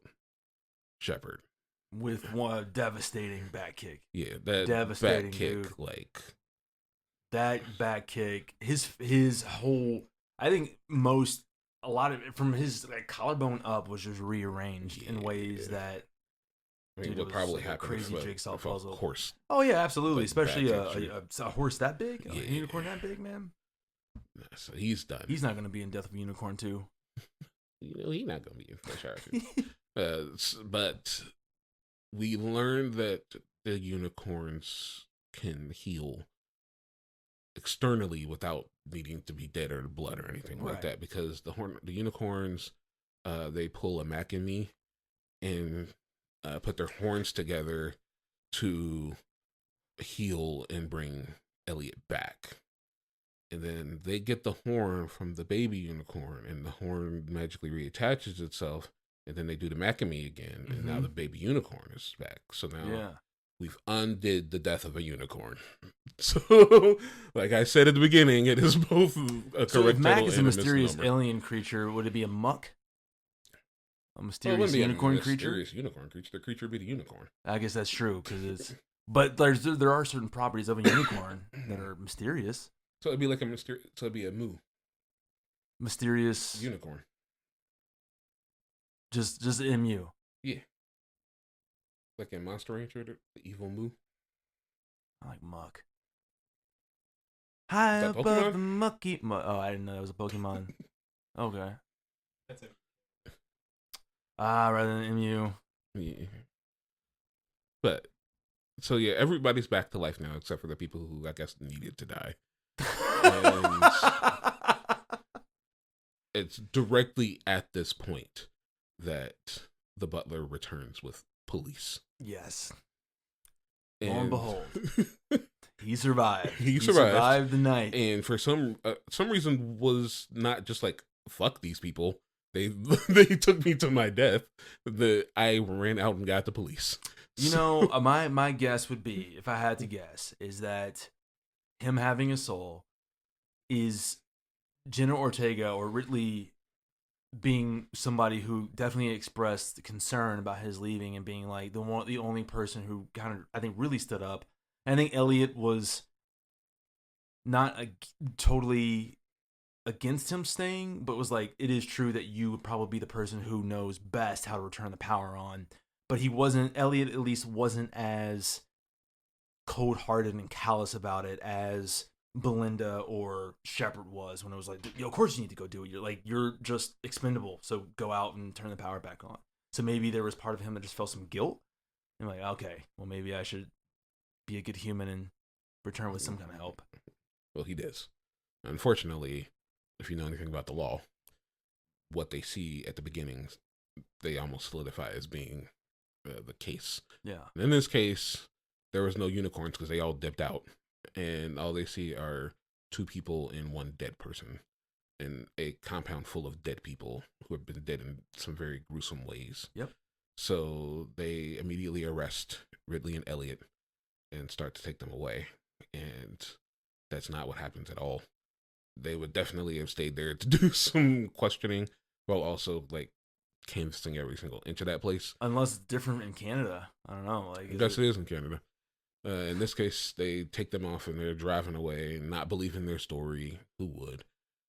Speaker 2: Shepard
Speaker 3: with one devastating back kick.
Speaker 2: Yeah, that
Speaker 3: devastating
Speaker 2: back kick,
Speaker 3: dude.
Speaker 2: like
Speaker 3: that back kick. His whole, I think a lot of it from his like collarbone up was just rearranged in ways that.
Speaker 2: I mean, what probably happened?
Speaker 3: Crazy jigsaw puzzle.
Speaker 2: Horse.
Speaker 3: Oh yeah, absolutely.
Speaker 2: Like
Speaker 3: especially a horse that big, a unicorn that big, man.
Speaker 2: So he's done.
Speaker 3: He's not going to be in Death of a Unicorn 2.
Speaker 2: he's not gonna be in Fresh Archer. But we learned that the unicorns can heal externally without needing to be dead or blood or anything like that, because the unicorns, they pull a Macamee and put their horns together to heal and bring Elliot back. And then they get the horn from the baby unicorn, and the horn magically reattaches itself, and then they do the Macamee again, and now the baby unicorn is back. So now we've undid the death of a unicorn. So, like I said at the beginning, it is both a correct
Speaker 3: so if Mac
Speaker 2: title
Speaker 3: is a
Speaker 2: and
Speaker 3: mysterious
Speaker 2: misnomer.
Speaker 3: alien creature, would it be a muck? A mysterious
Speaker 2: Well, it wouldn't
Speaker 3: unicorn
Speaker 2: be a
Speaker 3: creature?
Speaker 2: mysterious unicorn creature. The creature would be the unicorn.
Speaker 3: I guess that's true, because it's... But there are certain properties of a unicorn that are mysterious.
Speaker 2: So it'd be like so it'd be a moo.
Speaker 3: Mysterious...
Speaker 2: Unicorn.
Speaker 3: Just MU.
Speaker 2: Yeah. Like in Monster Rancher, the evil moo.
Speaker 3: I like muck. High
Speaker 2: that
Speaker 3: above
Speaker 2: Pokemon?
Speaker 3: the mucky... Oh, I didn't know that was a Pokemon. Okay.
Speaker 1: That's it.
Speaker 3: Rather than MU.
Speaker 2: Yeah. But, so yeah, everybody's back to life now, except for the people who, I guess, needed to die. And it's directly at this point that the butler returns with police.
Speaker 3: Yes.
Speaker 2: And
Speaker 3: Lo and behold, he survived.
Speaker 2: He survived
Speaker 3: the night.
Speaker 2: And for some reason was not just like, fuck these people. They took me to my death. I ran out and got the police.
Speaker 3: You know, my guess would be, if I had to guess, is that him having a soul is Jenna Ortega or Ridley being somebody who definitely expressed concern about his leaving and being like the only person who kind of, I think, really stood up. I think Elliot was not totally against him staying, but was like, it is true that you would probably be the person who knows best how to return the power on. But Elliot at least wasn't as cold-hearted and callous about it as Belinda or Shepard was, when it was like, of course you need to go do it. You're just expendable, so go out and turn the power back on. So maybe there was part of him that just felt some guilt. And like, okay, well, maybe I should be a good human and return with some kind of help.
Speaker 2: Well, he does. Unfortunately, if you know anything about the law, what they see at the beginning, they almost solidify as being the case.
Speaker 3: Yeah.
Speaker 2: And in this case, there was no unicorns because they all dipped out, and all they see are two people and one dead person in a compound full of dead people who have been dead in some very gruesome ways.
Speaker 3: Yep.
Speaker 2: So they immediately arrest Ridley and Elliot and start to take them away, and that's not what happens at all. They would definitely have stayed there to do some questioning while also like canvassing every single inch of that place.
Speaker 3: Unless it's different in Canada. I don't know.
Speaker 2: Yes, it is in Canada. In this case, they take them off and they're driving away and not believing their story. Who would?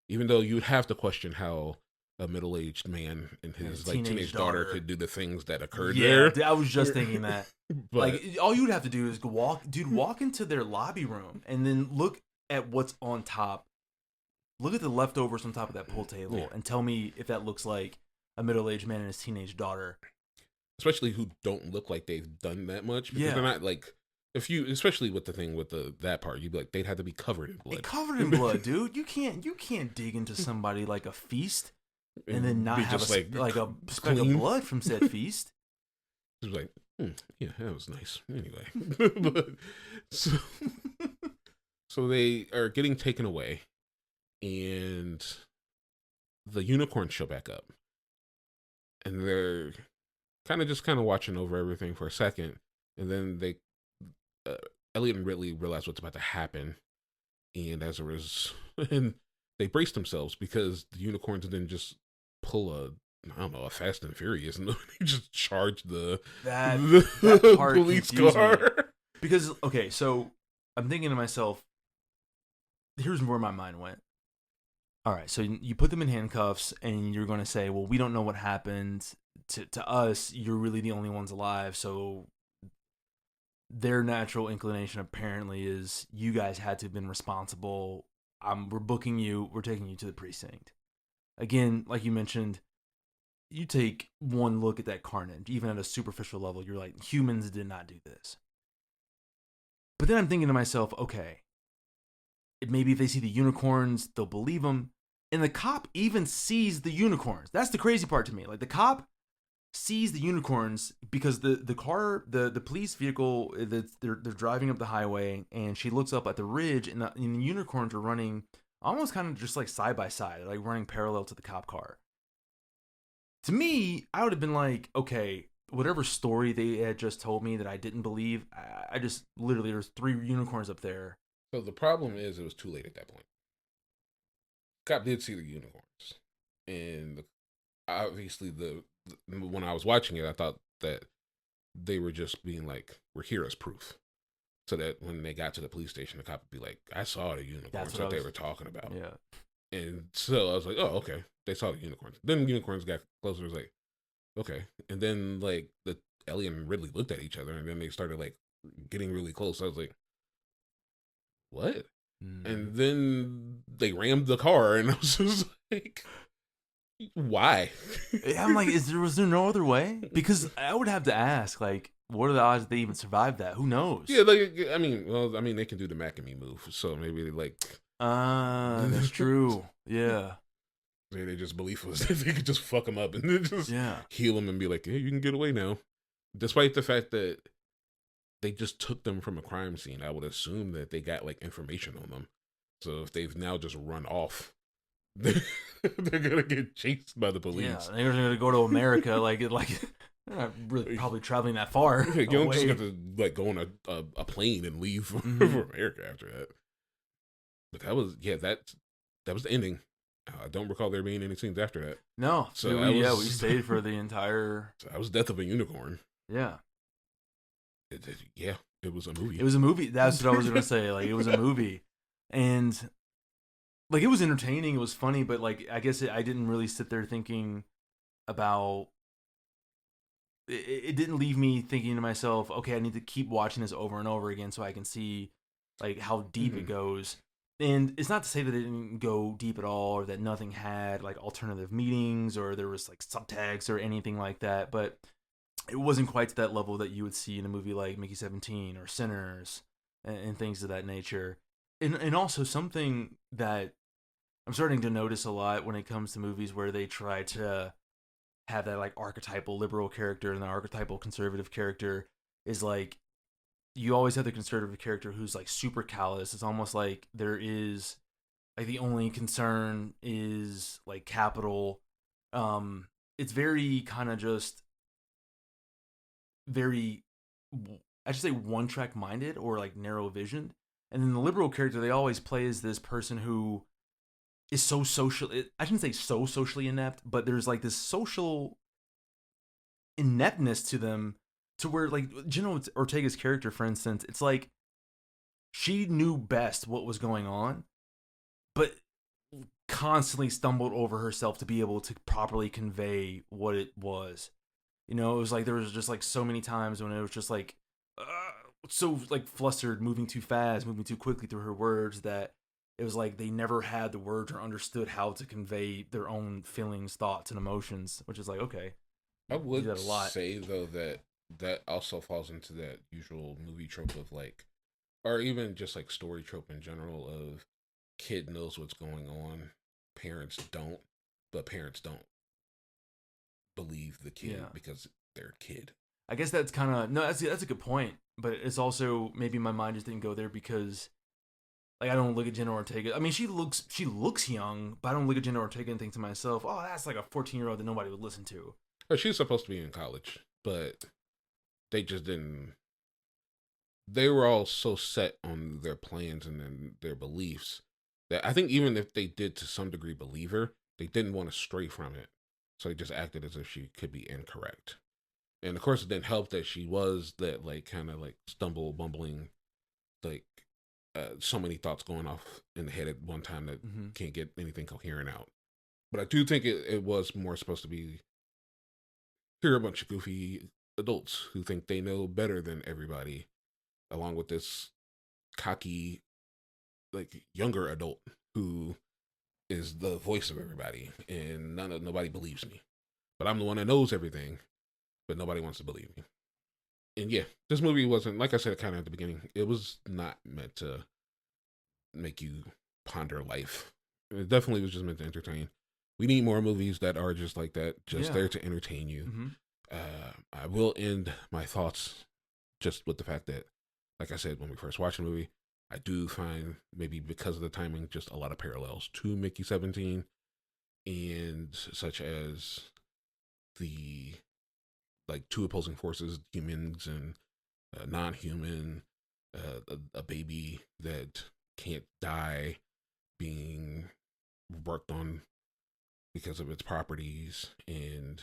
Speaker 2: Even though you'd have to question how a middle-aged man and his teenage daughter could do the things that occurred there.
Speaker 3: Yeah, I was just thinking that.
Speaker 2: But
Speaker 3: all you'd have to do is walk into their lobby room and then look at what's on top. Look at the leftovers on top of that pool table and tell me if that looks like a middle-aged man and his teenage daughter.
Speaker 2: Especially who don't look like they've done that much, because they're not like, especially with the thing with that part, you'd be like, they'd have to be covered in blood.
Speaker 3: Covered in blood, dude. You can't dig into somebody like a feast and then not have a speck of blood from said feast.
Speaker 2: It was like, yeah, that was nice. Anyway, but so they are getting taken away, and the unicorns show back up, and they're kind of watching over everything for a second, and then they Elliot and Ridley realize what's about to happen, and as a result, and they brace themselves because the unicorns then just pull a Fast and Furious, and they just charge the
Speaker 3: part
Speaker 2: police car.
Speaker 3: Me. Because okay, so I'm thinking to myself, here's where my mind went. All right, so you put them in handcuffs, and you're going to say, well, we don't know what happened to us. You're really the only ones alive, so their natural inclination apparently is you guys had to have been responsible. We're booking you. We're taking you to the precinct. again, like you mentioned, you take one look at that carnage, even at a superficial level, you're like, humans did not do this. But then I'm thinking to myself, okay, maybe if they see the unicorns, they'll believe them. And the cop even sees the unicorns. That's the crazy part to me. Like, the cop sees the unicorns because the car, the police vehicle, they're driving up the highway, and she looks up at the ridge, and the unicorns are running almost kind of just like side by side, like running parallel to the cop car. To me, I would have been like, okay, whatever story they had just told me that I didn't believe, I just literally, there's 3 unicorns up there.
Speaker 2: So the problem is it was too late at that point. Cop did see the unicorns, and obviously when I was watching it, I thought that they were just being like, "We're here as proof," so that when they got to the police station, the cop would be like, "I saw the unicorns that they were talking about."
Speaker 3: Yeah.
Speaker 2: And so I was like, "Oh, okay." They saw the unicorns. Then the unicorns got closer. It was like, okay. And then like the Ellie and Ridley looked at each other, and then they started like getting really close. I was like, "What?" And then they rammed the car, and I was just like, why?
Speaker 3: I'm like, was there no other way? Because I would have to ask, like, what are the odds they even survive that? Who knows?
Speaker 2: Yeah, like, I mean, they can do the Mac and Me move, so maybe they like.
Speaker 3: That's true. Yeah.
Speaker 2: They just believe us that they could just fuck them up and then just heal them and be like, hey, you can get away now. Despite the fact that they just took them from a crime scene, I would assume that they got like information on them. So if they've now just run off, they're gonna get chased by the police.
Speaker 3: Yeah, they're gonna go to America. like they're not really probably traveling that far.
Speaker 2: You don't just have to like go on a plane and leave for America after that. But that was that was the ending. I don't recall there being any scenes after that.
Speaker 3: No, so we stayed for the entire.
Speaker 2: So that was Death of a Unicorn.
Speaker 3: Yeah.
Speaker 2: It was a movie.
Speaker 3: It was a movie. That's what I was gonna say. Like, it was a movie, and like, it was entertaining. It was funny, but like, I guess I didn't really sit there thinking about. It didn't leave me thinking to myself, okay, I need to keep watching this over and over again so I can see like how deep it goes. And it's not to say that it didn't go deep at all, or that nothing had like alternative meanings, or there was like subtext or anything like that. But it wasn't quite to that level that you would see in a movie like Mickey 17 or Sinners and things of that nature. And also something that I'm starting to notice a lot when it comes to movies where they try to have that like archetypal liberal character and the archetypal conservative character is like, you always have the conservative character who's like super callous. It's almost like there is like the only concern is like capital. It's very kind of just very, I should say, one track minded or like narrow visioned. And then the liberal character they always play is this person who is so social. I shouldn't say so socially inept, but there's like this social ineptness to them, to where like Jenna Ortega's character, for instance, it's like she knew best what was going on, but constantly stumbled over herself to be able to properly convey what it was. You know, it was like there was just like so many times when it was just like so like flustered, moving too fast, moving too quickly through her words, that it was like they never had the words or understood how to convey their own feelings, thoughts, and emotions, which is like, okay.
Speaker 2: I would do that a lot. Say though that also falls into that usual movie trope of like, or even just like story trope in general of kid knows what's going on, parents don't, but parents don't believe the kid because they're a kid. I guess
Speaker 3: that's kind of, no, that's a good point, but it's also maybe my mind just didn't go there because like I don't look at Jenna Ortega. I mean, she looks young, but I don't look at Jenna Ortega and think to myself, oh, that's like a 14-year-old that nobody would listen to.
Speaker 2: Well, she's supposed to be in college, but they just didn't. They were all so set on their plans and their beliefs that I think even if they did to some degree believe her, they didn't want to stray from it. So they just acted as if she could be incorrect. And of course, it didn't help that she was that like kind of like bumbling, like so many thoughts going off in the head at one time that can't get anything coherent out. But I do think it was more supposed to be, here are a bunch of goofy adults who think they know better than everybody, along with this cocky, like, younger adult who is the voice of everybody, and nobody believes me. But I'm the one that knows everything, but nobody wants to believe me. And yeah, this movie wasn't, like I said kind of at the beginning, it was not meant to make you ponder life. It definitely was just meant to entertain. We need more movies that are just like that, just there to entertain you.
Speaker 3: Mm-hmm.
Speaker 2: I will end my thoughts just with the fact that, like I said, when we first watched the movie, I do find, maybe because of the timing, just a lot of parallels to Mickey 17, and such as the, like, two opposing forces, humans and non-human, a baby that can't die being worked on because of its properties, and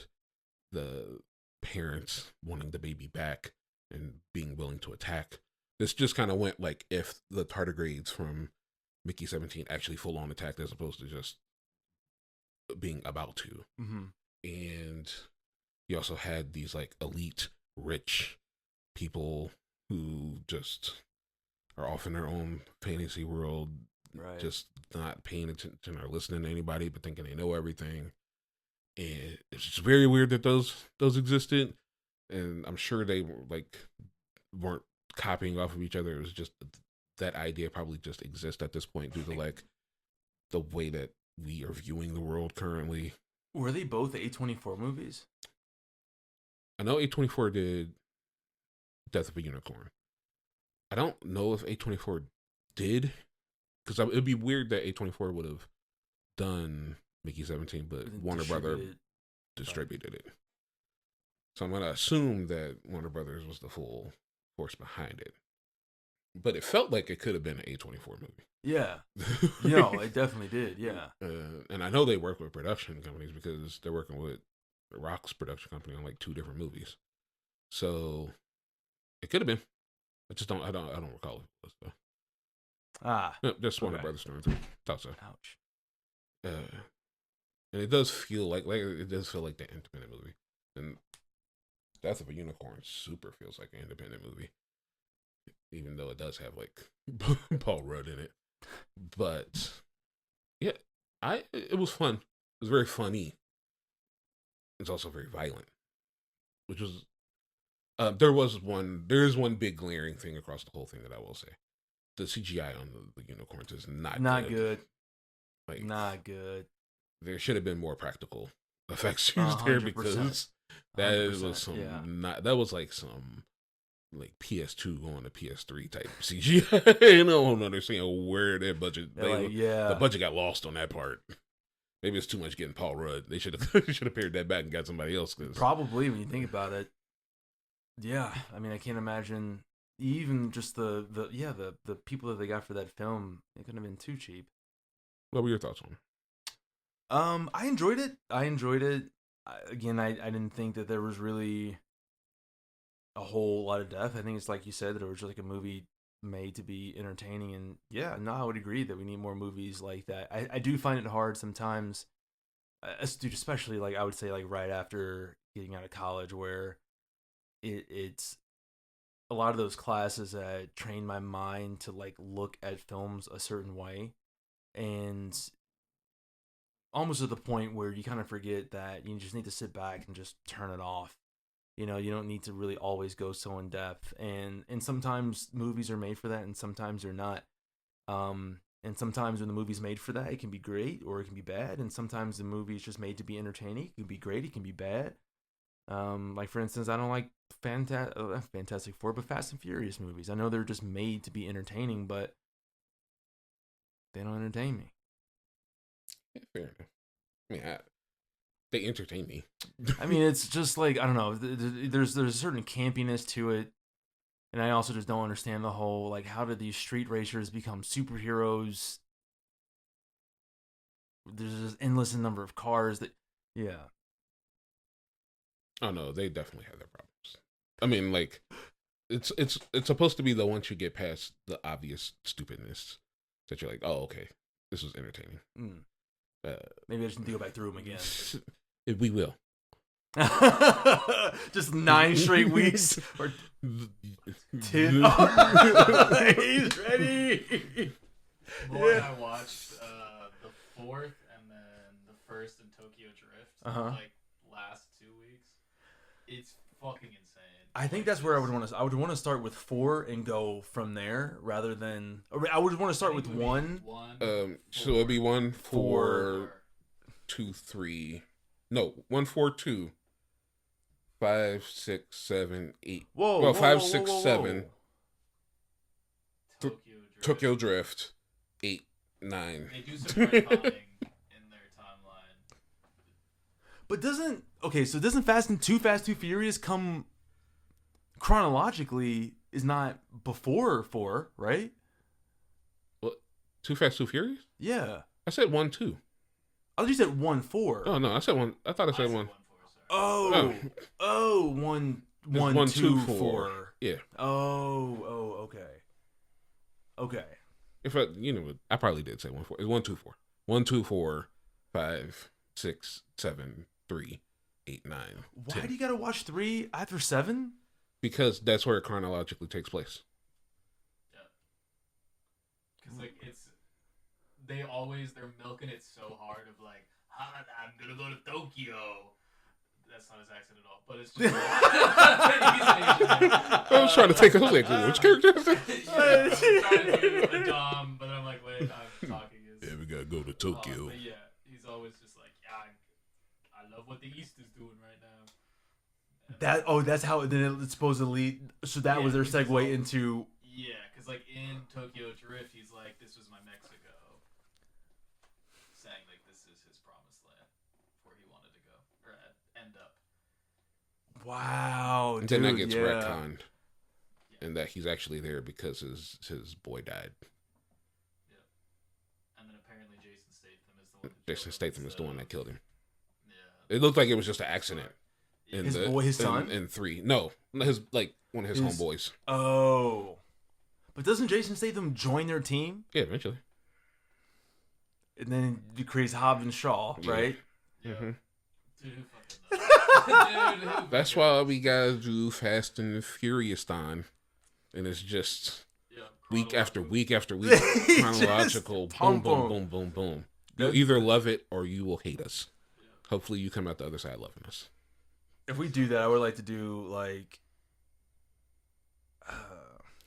Speaker 2: the parents wanting the baby back and being willing to attack. This just kind of went like if the tardigrades from Mickey 17 actually full on attacked, as opposed to just being about to.
Speaker 3: Mm-hmm.
Speaker 2: And you also had these like elite, rich people who just are off in their own fantasy world,
Speaker 3: Right.
Speaker 2: just not paying attention or listening to anybody, but thinking they know everything. And it's just very weird that those existed, and I'm sure they weren't copying off of each other. It was just that idea probably just exists at this point due to like the way that we are viewing the world currently.
Speaker 3: Were they both A24 movies?
Speaker 2: I know A24 did Death of a Unicorn. I don't know if A24 did, because it'd be weird that A24 would have done Mickey 17, but Warner Brothers distributed it. So I'm going to assume that Warner Brothers was the full force behind it. But it felt like it could have been an A24 movie.
Speaker 3: Yeah. No, it definitely did, yeah.
Speaker 2: And I know they work with production companies because they're working with Rock's production company on like 2 different movies. So it could have been. I don't recall it was, though. Just Warner Brothers story. Thought so.
Speaker 3: Ouch.
Speaker 2: And it does feel like it does feel like the independent movie. And Death of a Unicorn super feels like an independent movie, even though it does have like Paul Rudd in it. But yeah, it was fun. It was very funny. It's also very violent, which was there is one big glaring thing across the whole thing that I will say. The CGI on the unicorns is not good. Like, not good. There should have been more practical effects used there, because that was some that was like some like PS2 going to PS3 type CGI. I don't understand where their budget. The budget got lost on that part. Maybe it's too much getting Paul Rudd. They should have pared that back and got somebody else.
Speaker 3: Probably, when you think about it. Yeah, I mean, I can't imagine even just the people that they got for that film. It couldn't have been too cheap.
Speaker 2: What were your thoughts on it?
Speaker 3: I enjoyed it. I didn't think that there was really a whole lot of depth. I think it's like you said, that it was just like a movie made to be entertaining. And yeah, no, I would agree that we need more movies like that. I do find it hard sometimes, especially like I would say like right after getting out of college, where it's a lot of those classes that train my mind to like look at films a certain way, and almost to the point where you kind of forget that you just need to sit back and just turn it off. You know, you don't need to really always go so in depth, and sometimes movies are made for that, and sometimes they're not. And sometimes when the movie's made for that, it can be great or it can be bad, and sometimes the movie is just made to be entertaining. It can be great, it can be bad. Like for instance, I don't like Fantastic Four, but Fast and Furious movies. I know they're just made to be entertaining, but they don't entertain me.
Speaker 2: Yeah, fair enough. I mean, they entertain me.
Speaker 3: I mean, it's just like, I don't know. There's a certain campiness to it, and I also just don't understand the whole like, how did these street racers become superheroes? There's this endless number of cars that, yeah.
Speaker 2: Oh no, they definitely have their problems. I mean, like, it's supposed to be the once you get past the obvious stupidness that you're like, oh, okay, this was entertaining.
Speaker 3: Maybe I just need to go back through them again.
Speaker 2: We will.
Speaker 3: Just 9 straight weeks or 10. He's ready.
Speaker 1: Boy, I watched the 4th and then the 1st in Tokyo Drift.
Speaker 3: Uh-huh.
Speaker 1: Like last 2 weeks. It's fucking insane.
Speaker 3: I think that's where I would want to. I would want to start with 4 and go from there, rather than. I would want to start with 1.
Speaker 2: So it'd be 1, 4,
Speaker 1: 4.
Speaker 2: 2, 3. No, 1, 4, 2. 5, 6, 7, 8.
Speaker 3: Whoa.
Speaker 2: Well,
Speaker 3: whoa,
Speaker 2: 5,
Speaker 3: whoa,
Speaker 2: 6,
Speaker 3: whoa,
Speaker 2: 7.
Speaker 1: Tokyo Drift.
Speaker 2: Tokyo Drift. 8, 9.
Speaker 1: They do some retconning in their timeline.
Speaker 3: But doesn't Too Fast, Too Furious come chronologically? Is not before 4, right?
Speaker 2: What? Too Fast, Too Furious?
Speaker 3: Yeah.
Speaker 2: I said 1, 2.
Speaker 3: I thought you said 1, 4.
Speaker 2: Oh no, I said 1. I thought I said 1.
Speaker 1: 4, sorry.
Speaker 3: Oh, 1, 2, 4.
Speaker 2: Yeah.
Speaker 3: Oh, okay.
Speaker 2: If I probably did say 1, 4. It's 1, 2, 4. 1, 2, 4, 5, 6, 7, 3, 8, 9.
Speaker 3: Why
Speaker 2: 10.
Speaker 3: do you gotta watch 3 after 7?
Speaker 2: Because that's where it chronologically takes place.
Speaker 1: Yeah. Because like they're milking it so hard of like, I'm gonna go to Tokyo. That's not his accent at all, but it's just.
Speaker 2: I was trying to take. I was like, which character is it?
Speaker 1: I'm trying to do the Dom, but I'm like, wait, I'm talking.
Speaker 2: Yeah, we gotta go to Tokyo.
Speaker 1: But yeah, he's always just like, yeah, I love what the East is doing right now.
Speaker 3: That's how then it's supposed to lead. So that was their segue into.
Speaker 1: Yeah, because like in Tokyo Drift, he's like, this was my Mexico, saying like this is his promised land, where he wanted to go or end up.
Speaker 3: Wow,
Speaker 2: And
Speaker 3: dude,
Speaker 2: then that gets
Speaker 3: yeah.
Speaker 2: retconned, and that he's actually there because his boy died.
Speaker 1: Yeah, and then apparently Jason Statham is the one.
Speaker 2: Jason Statham is the one that killed him.
Speaker 1: Yeah.
Speaker 2: It looked like it was just an accident. In
Speaker 3: His boy, his son?
Speaker 2: in 3. No, his one of his homeboys.
Speaker 3: Oh, but doesn't Jason Statham join their team?
Speaker 2: Yeah, eventually.
Speaker 3: And then he creates Hobbs and Shaw,
Speaker 2: Yeah.
Speaker 3: right?
Speaker 1: Yeah.
Speaker 2: Mm-hmm.
Speaker 1: Dude, who fucking knows? Dude, who
Speaker 2: That's
Speaker 1: fucking
Speaker 2: why
Speaker 1: knows?
Speaker 2: we gotta do Fast and Furious time, and it's just week after week after week, chronological.
Speaker 3: Just
Speaker 2: Boom,
Speaker 3: pump 'em.
Speaker 2: boom, boom, boom, boom. You'll either love it or you will hate us.
Speaker 1: Yeah.
Speaker 2: Hopefully, you come out the other side loving us.
Speaker 3: If we do that, I would like to do like.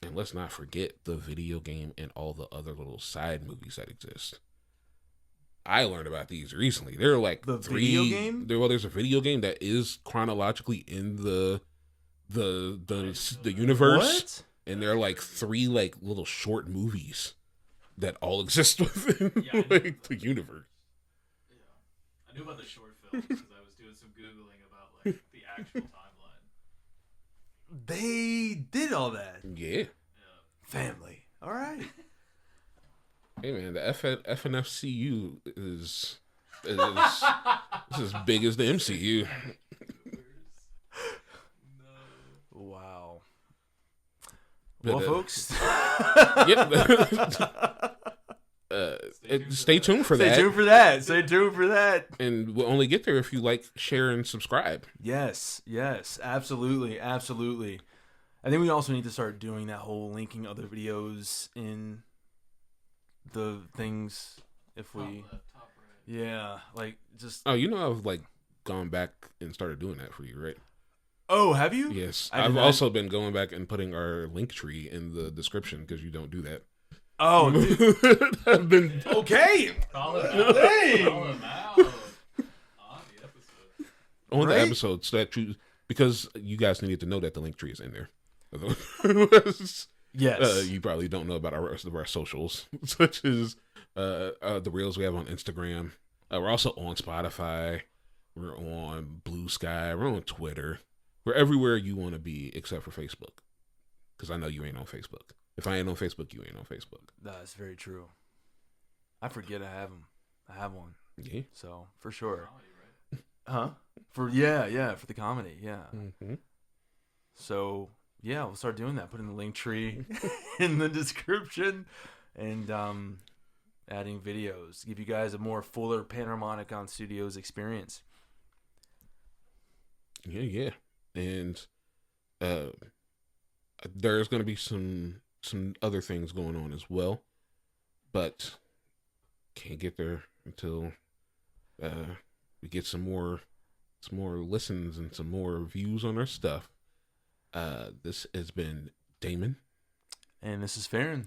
Speaker 2: And let's not forget the video game and all the other little side movies that exist. I learned about these recently. There are like
Speaker 3: The
Speaker 2: 3
Speaker 3: video game?
Speaker 2: There's a video game that is chronologically in the universe.
Speaker 3: What?
Speaker 2: And there are like 3 like little short movies that all exist within
Speaker 1: Yeah, I know
Speaker 2: like the universe.
Speaker 1: Yeah. I knew about the short films because I was doing some Googling about like the actual timeline.
Speaker 3: They did all that.
Speaker 2: Yeah.
Speaker 1: Yeah.
Speaker 3: Family. All right.
Speaker 2: Hey man, the FNFCU is as big as the MCU.
Speaker 3: Wow.
Speaker 2: But,
Speaker 3: Well, folks.
Speaker 2: Stay tuned for that.
Speaker 3: Stay tuned for that. Stay tuned for that.
Speaker 2: And we'll only get there if you like, share, and subscribe.
Speaker 3: Yes, absolutely. I think we also need to start doing that whole linking other videos in the things if we.
Speaker 1: Top left, top right.
Speaker 3: Yeah, like just.
Speaker 2: Oh, I've like gone back and started doing that for you, right?
Speaker 3: Oh, have you?
Speaker 2: Yes,
Speaker 3: I did
Speaker 2: I've
Speaker 3: not-
Speaker 2: also been going back and putting our link tree in the description because you don't do that.
Speaker 3: Oh, dude.
Speaker 2: I've been
Speaker 3: Okay.
Speaker 1: Call him out.
Speaker 3: Dang.
Speaker 1: Call him out. On the episode.
Speaker 2: on the
Speaker 3: Right?
Speaker 2: episodes that because you guys needed to know that the link tree is in there. Otherwise,
Speaker 3: Yes.
Speaker 2: you probably don't know about our rest of our socials, such as the reels we have on Instagram. We're also on Spotify. We're on Blue Sky. We're on Twitter. We're everywhere you want to be except for Facebook. Because I know you ain't on Facebook. If I ain't on Facebook, you ain't on Facebook.
Speaker 3: That's very true. I forget I have them. I have one.
Speaker 2: Yeah.
Speaker 3: So for sure.
Speaker 1: Comedy, right?
Speaker 3: Huh? For the comedy. Yeah.
Speaker 2: Mm-hmm.
Speaker 3: So yeah, we'll start doing that. Putting the link tree in the description and adding videos. Give you guys a more fuller Panharmonicon Studios experience.
Speaker 2: Yeah. And there's going to be some other things going on as well. But can't get there until we get some more listens and some more views on our stuff. This has been Damon.
Speaker 3: And this is Farron.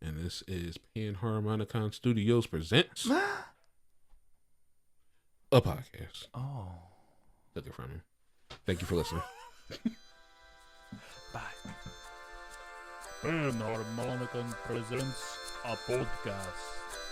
Speaker 2: And this is Panharmonicon Studios presents a podcast.
Speaker 3: Oh.
Speaker 2: Took it from him. Thank you for listening.
Speaker 3: Bye.
Speaker 4: Panharmonicon presents a podcast.